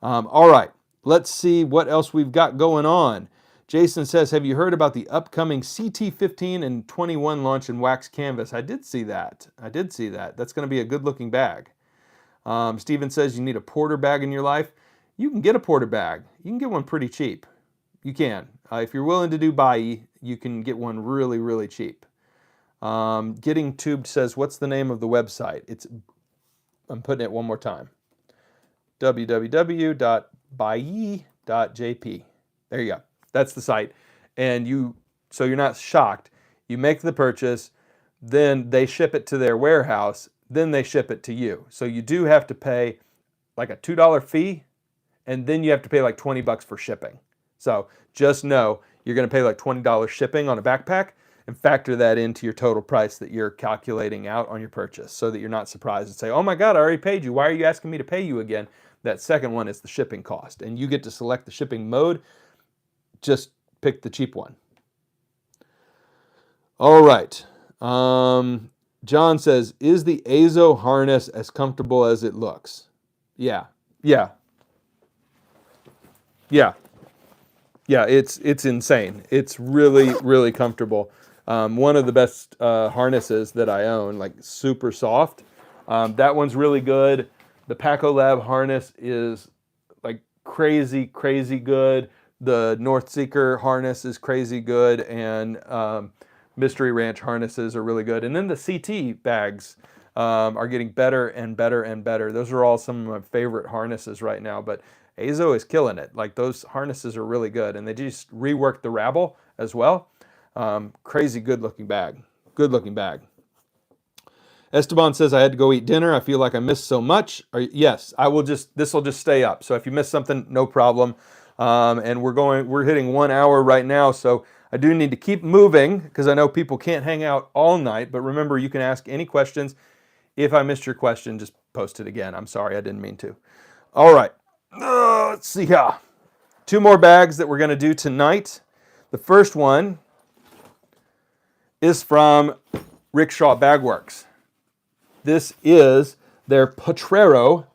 Speaker 1: All right, let's see what else we've got going on. Jason says, have you heard about the upcoming CT15 and 21 launch in wax canvas? I did see that. That's going to be a good looking bag. Steven says, you need a porter bag in your life. You can get a porter bag. You can get one pretty cheap. You can. If you're willing to do Bai, you can get one really, really cheap. Getting Tubed says, what's the name of the website? I'm putting it one more time. www.bai.jp. There you go. That's the site. And so you're not shocked. You make the purchase, then they ship it to their warehouse, then they ship it to you. So you do have to pay like a $2 fee, and then you have to pay like 20 bucks for shipping. So just know you're going to pay like $20 shipping on a backpack, and factor that into your total price that you're calculating out on your purchase, so that you're not surprised and say, oh my God, I already paid you. Why are you asking me to pay you again? That second one is the shipping cost, and you get to select the shipping mode. Just pick the cheap one. All right. John says, is the Azo harness as comfortable as it looks? Yeah, it's insane. It's really, really comfortable. One of the best harnesses that I own, like super soft. That one's really good. The Paco Lab harness is like crazy, crazy good. The Northseeker harness is crazy good, and Mystery Ranch harnesses are really good. And then the CT bags are getting better and better and better. Those are all some of my favorite harnesses right now, but Azo is killing it. Like, those harnesses are really good, and they just reworked the rabble as well. Crazy good looking bag. Good looking bag. Esteban says, I had to go eat dinner. I feel like I missed so much. Yes, this will just stay up. So if you miss something, no problem. And we're hitting 1 hour right now, so I do need to keep moving because I know people can't hang out all night. But remember, you can ask any questions. If I missed your question, just post it again. I'm sorry, I didn't mean to. All right, let's see here. 2 more bags that we're going to do tonight. The first one is from Rickshaw Bagworks. This is their Patrero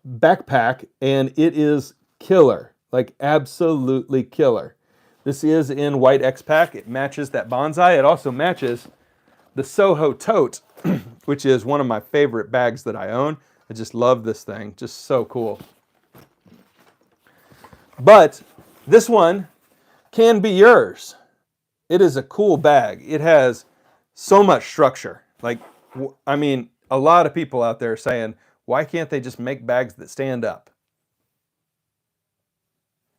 Speaker 1: backpack, and it is killer. Like, absolutely killer. This is in white X-Pack. It matches that bonsai. It also matches the Soho tote, which is one of my favorite bags that I own. I just love this thing. Just so cool. But this one can be yours. It is a cool bag. It has so much structure. Like, I mean, a lot of people out there are saying, why can't they just make bags that stand up?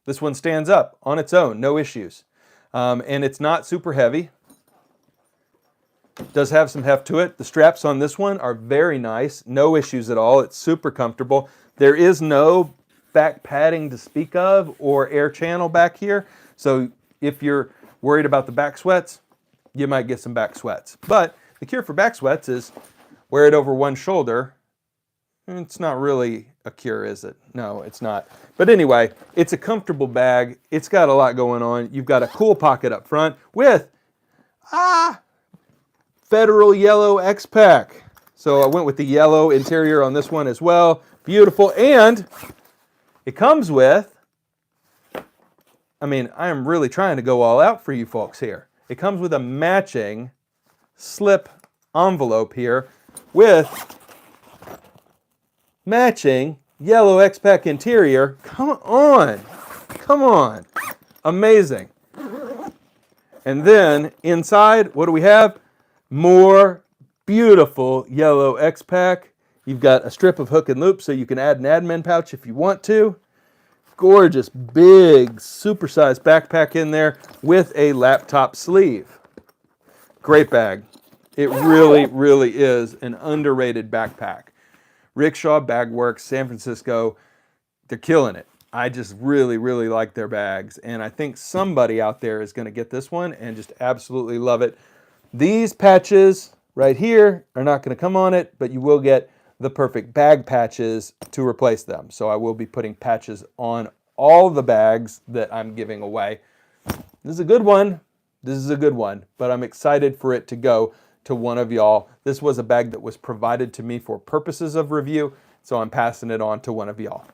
Speaker 1: This one stands up on its own, no issues. And it's not super heavy. It does have some heft to it. The straps on this one are very nice, no issues at all. It's super comfortable. There is no back padding to speak of or air channel back here. So if you're worried about the back sweats, you might get some back sweats. But the cure for back sweats is wear it over one shoulder. It's not really a cure, is it? No, it's not. But anyway, it's a comfortable bag. It's got a lot going on. You've got a cool pocket up front with Federal Yellow X-Pack. So I went with the yellow interior on this one as well. Beautiful. And it comes with, I mean, I am really trying to go all out for you folks here. It comes with a matching slip envelope here with matching yellow X-Pack interior. Come on. Amazing. And then inside, what do we have? More beautiful yellow X-Pack. You've got a strip of hook and loop so you can add an admin pouch if you want to. Gorgeous, big, supersized backpack in there with a laptop sleeve. Great bag. It really, really is an underrated backpack. Rickshaw Bagworks, San Francisco, they're killing it. I just really, really like their bags. And I think somebody out there is going to get this one and just absolutely love it. These patches right here are not going to come on it, but you will get the perfect bag patches to replace them. So I will be putting patches on all the bags that I'm giving away. This is a good one. This is a good one, but I'm excited for it to go to one of y'all. This was a bag that was provided to me for purposes of review, so I'm passing it on to one of y'all.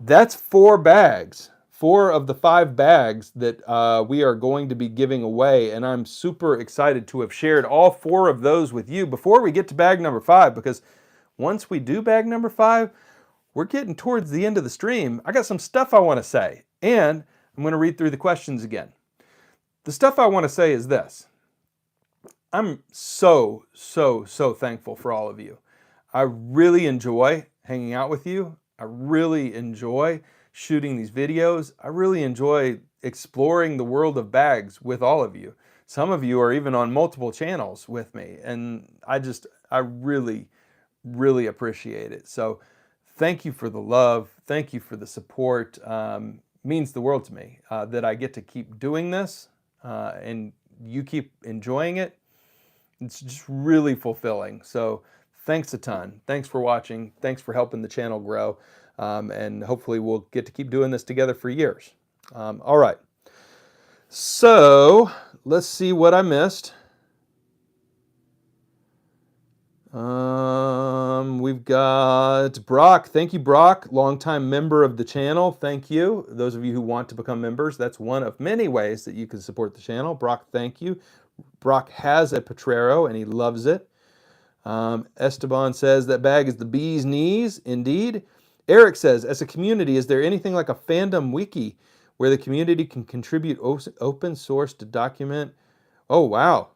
Speaker 1: That's 4 bags. 4 of the 5 bags that we are going to be giving away, and I'm super excited to have shared all 4 of those with you before we get to bag number 5, because once we do bag number 5, we're getting towards the end of the stream. I got some stuff I want to say, and I'm going to read through the questions again. The stuff I want to say is this. I'm so thankful for all of you. I really enjoy hanging out with you. I really enjoy shooting these videos. I really enjoy exploring the world of bags with all of you. Some of you are even on multiple channels with me, and I really appreciate it. So thank you for the love. Thank you for the support. Means the world to me that I get to keep doing this and you keep enjoying it. It's just really fulfilling. So thanks a ton. Thanks for watching. Thanks for helping the channel grow. And hopefully we'll get to keep doing this together for years. All right. So let's see what I missed. We've got Brock. Thank you, Brock. Longtime member of the channel. Thank you. Those of you who want to become members, that's one of many ways that you can support the channel. Brock, thank you. Brock has a Patrero and he loves it. Esteban says that bag is the bee's knees. Indeed. Eric says, as a community, is there anything like a fandom wiki where the community can contribute open source to document? Oh, wow.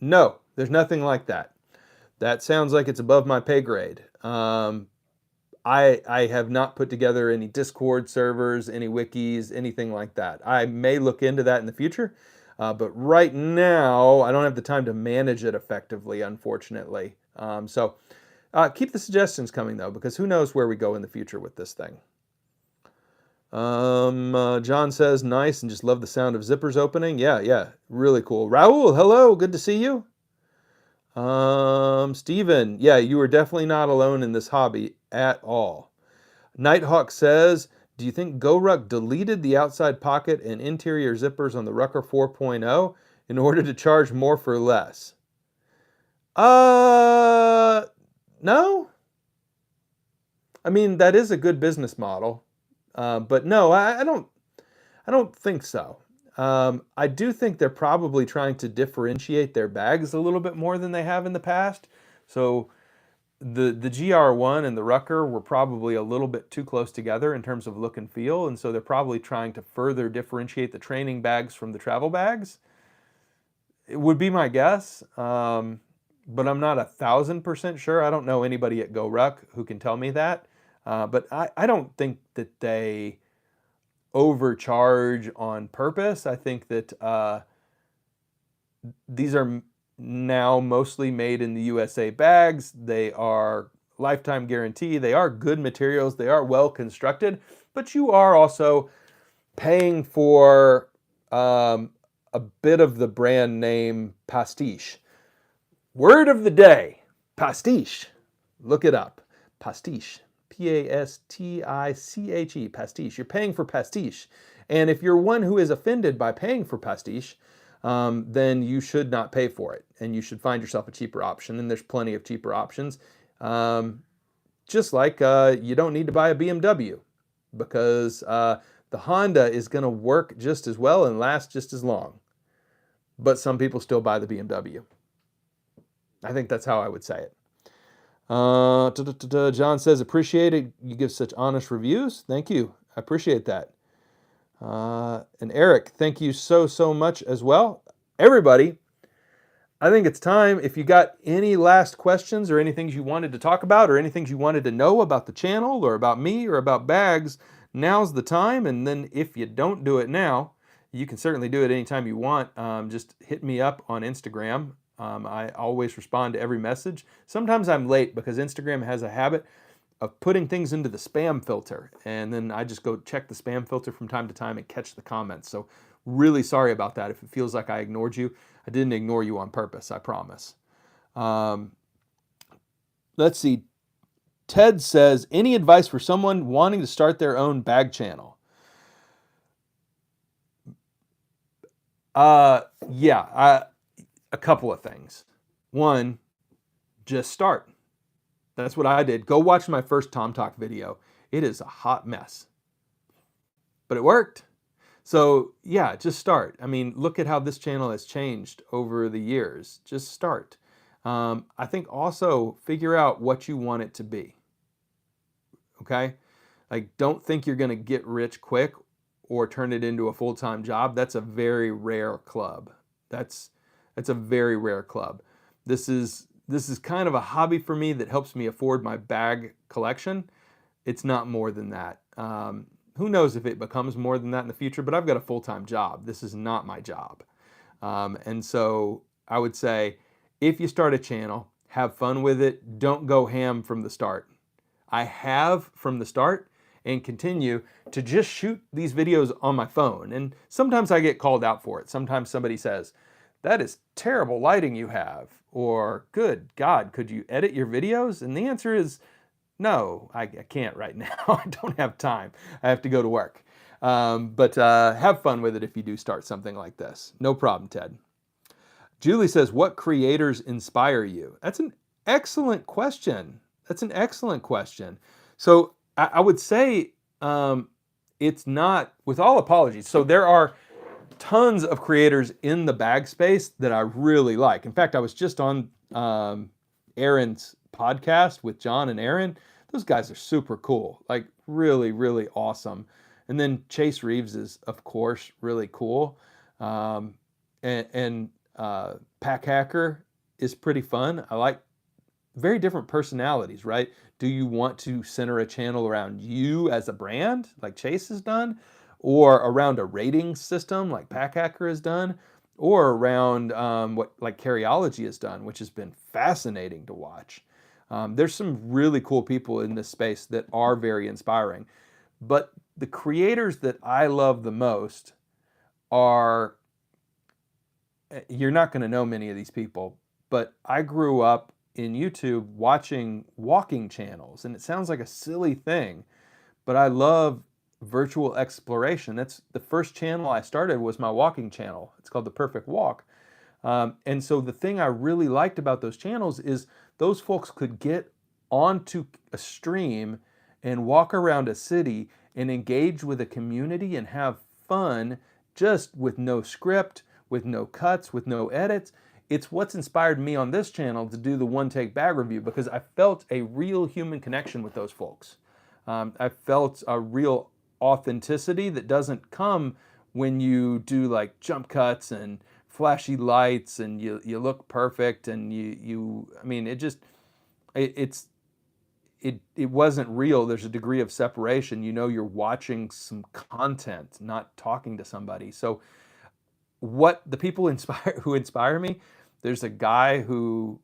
Speaker 1: No, there's nothing like that. That sounds like it's above my pay grade. I have not put together any Discord servers, any wikis, anything like that. I may look into that in the future, but right now I don't have the time to manage it effectively, unfortunately. So keep the suggestions coming though, because who knows where we go in the future with this thing. John says, nice, and just love the sound of zippers opening. Yeah, really cool. Raul, hello, good to see you. Steven, yeah, you are definitely not alone in this hobby at all. Nighthawk says, do you think GoRuck deleted the outside pocket and interior zippers on the Rucker 4.0 in order to charge more for less? No. I mean, that is a good business model. But no, I don't think so. I do think they're probably trying to differentiate their bags a little bit more than they have in the past. So the GR1 and the Rucker were probably a little bit too close together in terms of look and feel, and so they're probably trying to further differentiate the training bags from the travel bags. It would be my guess, but I'm not 1,000% sure. I don't know anybody at GoRuck who can tell me that, but I don't think that they overcharge on purpose. I think that these are now mostly made in the USA bags. They are lifetime guarantee. They are good materials. They are well constructed, but you are also paying for a bit of the brand name pastiche. Word of the day, pastiche. Look it up. Pastiche. Pastiche, pastiche. You're paying for pastiche. And if you're one who is offended by paying for pastiche, then you should not pay for it. And you should find yourself a cheaper option. And there's plenty of cheaper options. Just like you don't need to buy a BMW, because the Honda is going to work just as well and last just as long. But some people still buy the BMW. I think that's how I would say it. John says, appreciate it. You give such honest reviews. Thank you. I appreciate that. And Eric, thank you so much as well. Everybody, I think it's time. If you got any last questions or anything you wanted to talk about or anything you wanted to know about the channel or about me or about bags, now's the time. And then if you don't do it now, you can certainly do it anytime you want. Just hit me up on Instagram. I always respond to every message. Sometimes I'm late because Instagram has a habit of putting things into the spam filter, and then I just go check the spam filter from time to time and catch the comments. So really sorry about that if it feels like I ignored you. I didn't ignore you on purpose, I promise. Let's see. Ted says, any advice for someone wanting to start their own bag channel? Yeah, a couple of things. One, just start. That's what I did. Go watch my first Tom Talk video. It is a hot mess, but it worked. So yeah, just start. I mean, look at how this channel has changed over the years. Just start. I think also figure out what you want it to be. Okay? Like, don't think you're going to get rich quick or turn it into a full-time job. That's a very rare club. That's a very rare club. This is kind of a hobby for me that helps me afford my bag collection. It's not more than that. Who knows if it becomes more than that in the future, but I've got a full-time job. This is not my job. And so I would say, if you start a channel, have fun with it. Don't go ham from the start. I have from the start and continue to just shoot these videos on my phone. And sometimes I get called out for it. Sometimes somebody says, that is terrible lighting you have. Or, good God, could you edit your videos? And the answer is, no, I can't right now. I don't have time. I have to go to work. But have fun with it if you do start something like this. No problem, Ted. Julie says, what creators inspire you? That's an excellent question. That's an excellent question. So I would say it's not, with all apologies. So there are tons of creators in the bag space that I really like. In fact, I was just on Aaron's podcast with John and Aaron. Those guys are super cool, like really, really awesome. And then Chase Reeves is, of course, really cool. And Pack Hacker is pretty fun. I like very different personalities, right? Do you want to center a channel around you as a brand, like Chase has done, or around a rating system, like Pack Hacker has done, or around what like Carryology has done, which has been fascinating to watch. There's some really cool people in this space that are very inspiring. But the creators that I love the most are, you're not going to know many of these people, but I grew up in YouTube watching walking channels, and it sounds like a silly thing, but I love virtual exploration. That's the first channel I started, was my walking channel. It's called The Perfect Walk. And so the thing I really liked about those channels is those folks could get onto a stream and walk around a city and engage with a community and have fun, just with no script, with no cuts, with no edits. It's what's inspired me on this channel to do the one take bag review, because I felt a real human connection with those folks. I felt a real authenticity that doesn't come when you do like jump cuts and flashy lights and you look perfect and I mean, it wasn't real. There's a degree of separation. You know, you're watching some content, not talking to somebody. So what the people who inspire me, there's a guy who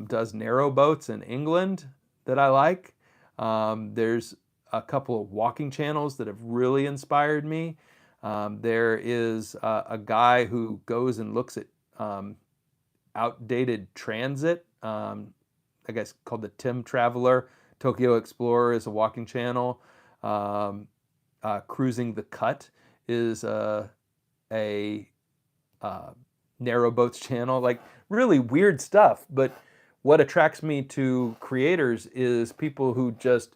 Speaker 1: does narrow boats in England that I like. There's a couple of walking channels that have really inspired me. There is a guy who goes and looks at outdated transit, I guess called the Tim Traveler. Tokyo Explorer is a walking channel. Cruising the Cut is a narrow boats channel, like really weird stuff. But what attracts me to creators is people who just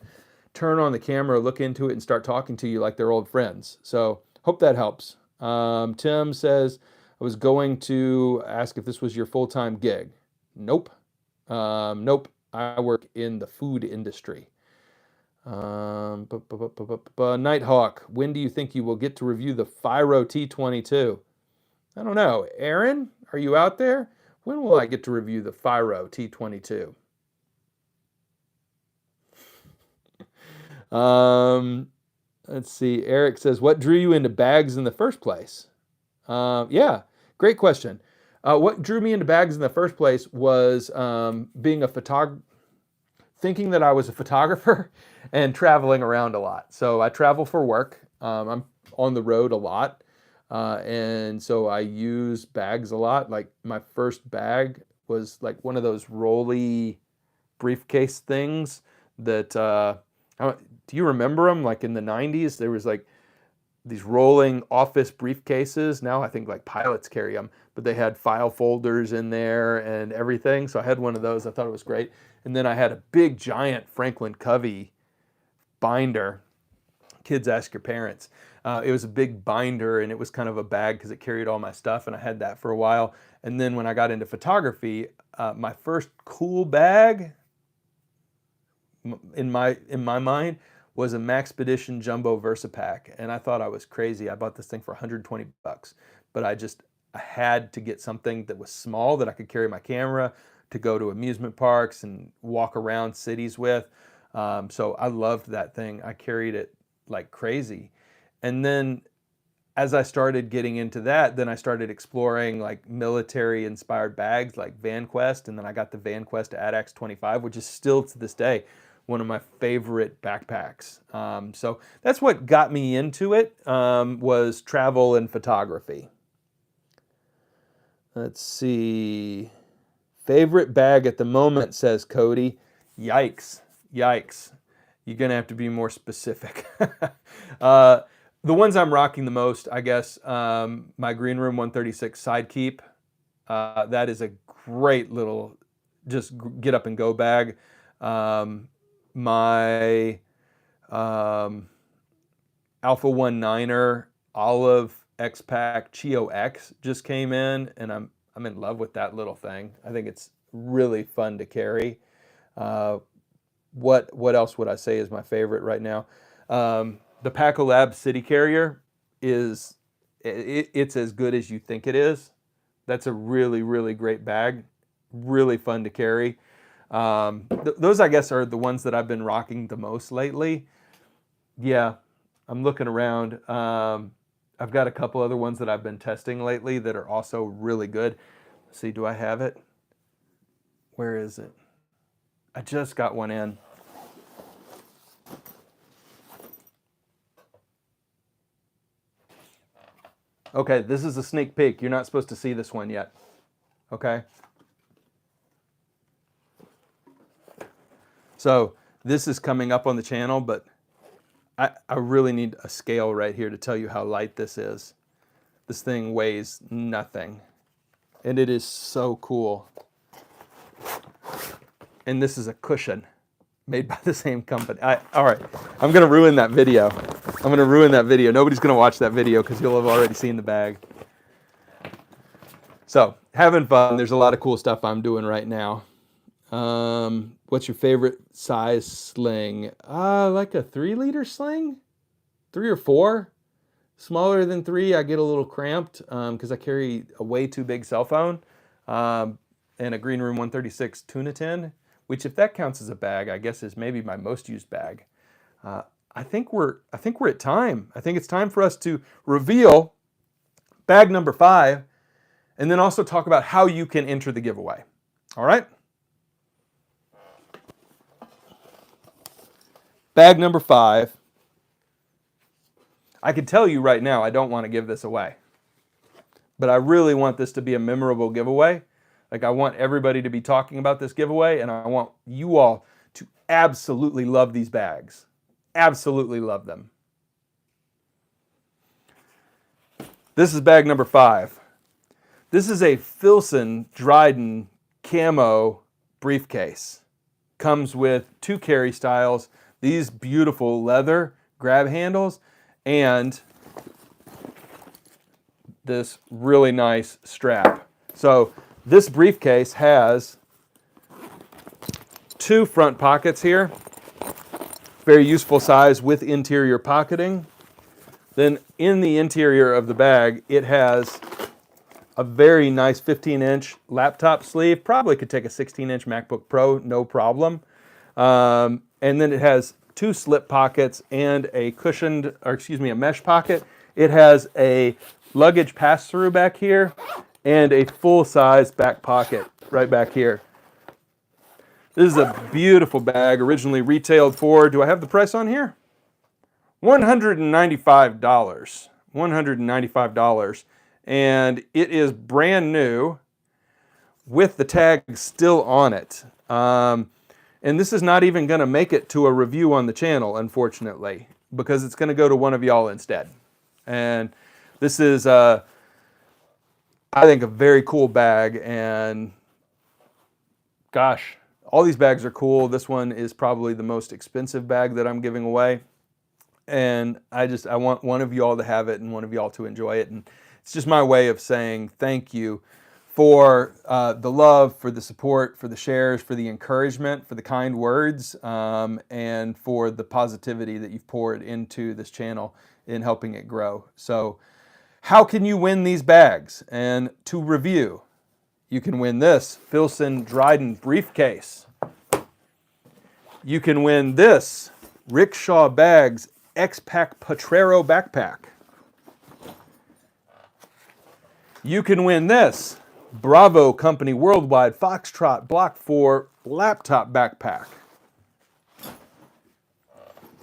Speaker 1: turn on the camera, look into it, and start talking to you like they're old friends. So hope that helps. Tim says, I was going to ask if this was your full-time gig. Nope. Nope. I work in the food industry. Nighthawk, when do you think you will get to review the Fyro T22? I don't know. Aaron, are you out there? When will I get to review the Fyro T22? Let's see. Eric says, what drew you into bags in the first place? Yeah, great question. What drew me into bags in the first place was being a photographer, thinking that I was a photographer and traveling around a lot. So I travel for work. I'm on the road a lot. And so I use bags a lot. Like my first bag was like one of those rolly briefcase things that, do you remember them? Like in the 90s, there was like these rolling office briefcases. Now I think like pilots carry them, but they had file folders in there and everything. So I had one of those. I thought it was great. And then I had a big giant Franklin Covey binder. Kids ask your parents. It was a big binder, and it was kind of a bag because it carried all my stuff, and I had that for a while. And then when I got into photography, my first cool bag in my mind was a Maxpedition Jumbo Versapack, and I thought I was crazy. I bought this thing for 120 bucks, but I had to get something that was small that I could carry my camera to go to amusement parks and walk around cities with. So I loved that thing. I carried it like crazy. And then as I started getting into that, then I started exploring like military inspired bags like VanQuest, and then I got the VanQuest ADAX 25, which is still to this day one of my favorite backpacks. So that's what got me into it, was travel and photography. Let's see. Favorite bag at the moment, says Cody. Yikes. Yikes. You're going to have to be more specific. The ones I'm rocking the most, I guess, my Green Room 136 Side Keep. That is a great little just get up and go bag. My Alpha 19er Olive X-Pack Chio X just came in, and I'm in love with that little thing. I think it's really fun to carry. What else would I say is my favorite right now? The Pacolab City Carrier it's as good as you think it is. That's a really, really great bag. Really fun to carry. Those, I guess, are the ones that I've been rocking the most lately. Yeah, I'm looking around. I've got a couple other ones that I've been testing lately that are also really good. Let's see, do I have it? Where is it? I just got one in. Okay, this is a sneak peek. You're not supposed to see this one yet. Okay? So this is coming up on the channel, but I really need a scale right here to tell you how light this is. This thing weighs nothing. And it is so cool. And this is a cushion made by the same company. All right, I'm going to ruin that video. I'm going to ruin that video. Nobody's going to watch that video because you'll have already seen the bag. So, having fun. There's a lot of cool stuff I'm doing right now. What's your favorite size sling? Like a 3-liter sling? 3 or 4? Smaller than 3, I get a little cramped because I carry a way too big cell phone and a Green Room 136 tuna tin, which, if that counts as a bag, I guess is maybe my most used bag. I think we're at time. I think it's time for us to reveal bag number 5, and then also talk about how you can enter the giveaway. All right? Bag number 5. I can tell you right now, I don't want to give this away. But I really want this to be a memorable giveaway. Like, I want everybody to be talking about this giveaway, and I want you all to absolutely love these bags. Absolutely love them. This is bag number 5. This is a Filson Dryden camo briefcase. Comes with 2 carry styles, these beautiful leather grab handles, and this really nice strap. So this briefcase has 2 front pockets here. Very useful size with interior pocketing. Then in the interior of the bag, it has a very nice 15-inch laptop sleeve. Probably could take a 16-inch MacBook Pro, no problem. And then it has 2 slip pockets and a a mesh pocket. It has a luggage pass-through back here and a full-size back pocket right back here. This is a beautiful bag, originally retailed for, do I have the price on here? $195. $195. And it is brand new with the tag still on it. And this is not even going to make it to a review on the channel, unfortunately, because it's going to go to one of y'all instead. And this is, I think, a very cool bag. And gosh, all these bags are cool. This one is probably the most expensive bag that I'm giving away. And I want one of y'all to have it and one of y'all to enjoy it. And it's just my way of saying thank you for the love, for the support, for the shares, for the encouragement, for the kind words, and for the positivity that you've poured into this channel in helping it grow. So how can you win these bags? And to review, you can win this Filson Dryden briefcase. You can win this Rickshaw Bags X-Pack Patrero backpack. You can win this Bravo Company Worldwide Foxtrot Block 4 laptop backpack.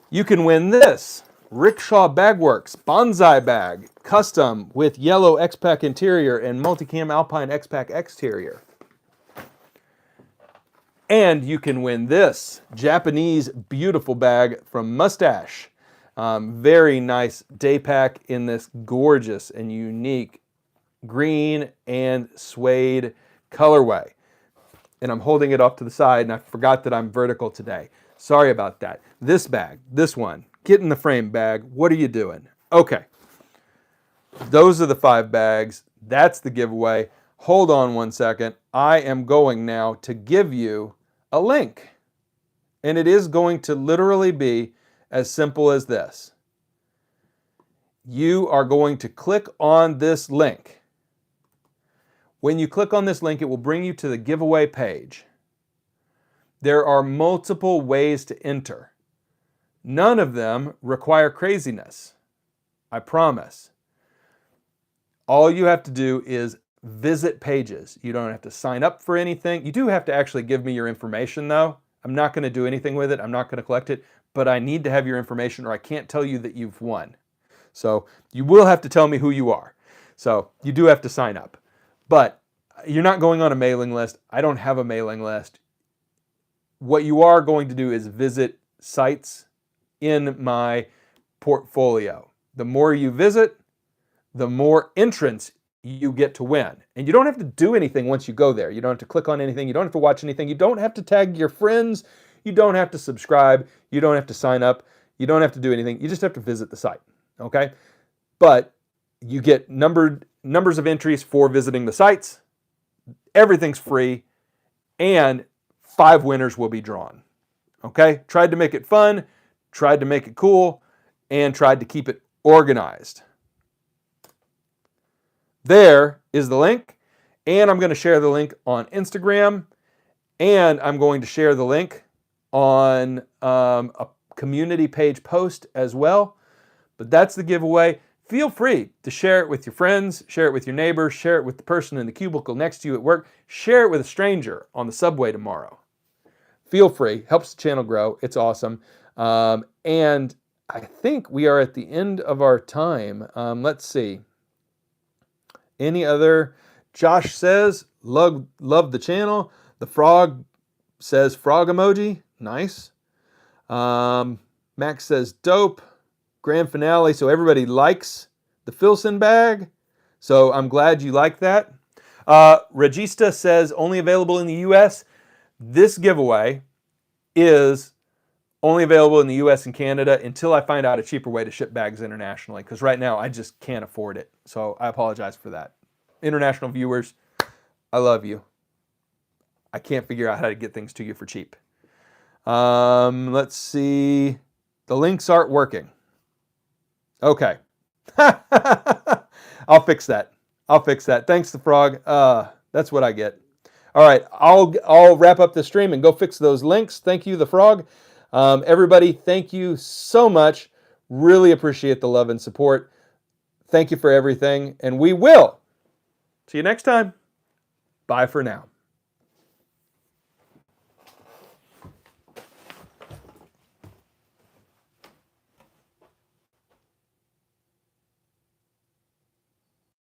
Speaker 1: You can win this Rickshaw Bagworks Bonsai bag, custom with yellow X-Pack interior and multicam Alpine X-Pack exterior. And you can win this Japanese beautiful bag from Mustache. Very nice day pack in this gorgeous and unique green and suede colorway. And I'm holding it off to the side, and I forgot that I'm vertical today. Sorry about that. This bag, this one, get in the frame bag. What are you doing? Okay. Those are the 5 bags. That's the giveaway. Hold on one second. I am going now to give you a link. And it is going to literally be as simple as this. You are going to click on this link. When you click on this link, it will bring you to the giveaway page. There are multiple ways to enter. None of them require craziness. I promise. All you have to do is visit pages. You don't have to sign up for anything. You do have to actually give me your information, though. I'm not going to do anything with it. I'm not going to collect it. But I need to have your information or I can't tell you that you've won. So you will have to tell me who you are. So you do have to sign up. But you're not going on a mailing list. I don't have a mailing list. What you are going to do is visit sites in my portfolio. The more you visit, the more entrants you get to win. And you don't have to do anything once you go there. You don't have to click on anything. You don't have to watch anything. You don't have to tag your friends. You don't have to subscribe. You don't have to sign up. You don't have to do anything. You just have to visit the site. Okay? But you get numbers of entries for visiting the sites. Everything's free. And 5 winners will be drawn. Okay? Tried to make it fun. Tried to make it cool. And tried to keep it organized. There is the link. And I'm going to share the link on Instagram. And I'm going to share the link on a community page post as well. But that's the giveaway. Feel free to share it with your friends, share it with your neighbors, share it with the person in the cubicle next to you at work, share it with a stranger on the subway tomorrow. Feel free. Helps the channel grow. It's awesome. And I think we are at the end of our time. Let's see. Any other? Josh says, love the channel. The frog says frog emoji. Nice. Max says dope. Grand finale. So everybody likes the Filson bag. So I'm glad you like that. Regista says only available in the US. This giveaway is only available in the US and Canada until I find out a cheaper way to ship bags internationally. Because right now I just can't afford it. So I apologize for that. International viewers, I love you. I can't figure out how to get things to you for cheap. Let's see. The links aren't working. Okay. I'll fix that. I'll fix that. Thanks, the frog. That's what I get. All right. I'll wrap up the stream and go fix those links. Thank you, the frog. Everybody, thank you so much. Really appreciate the love and support. Thank you for everything. And we will see you next time. Bye for now.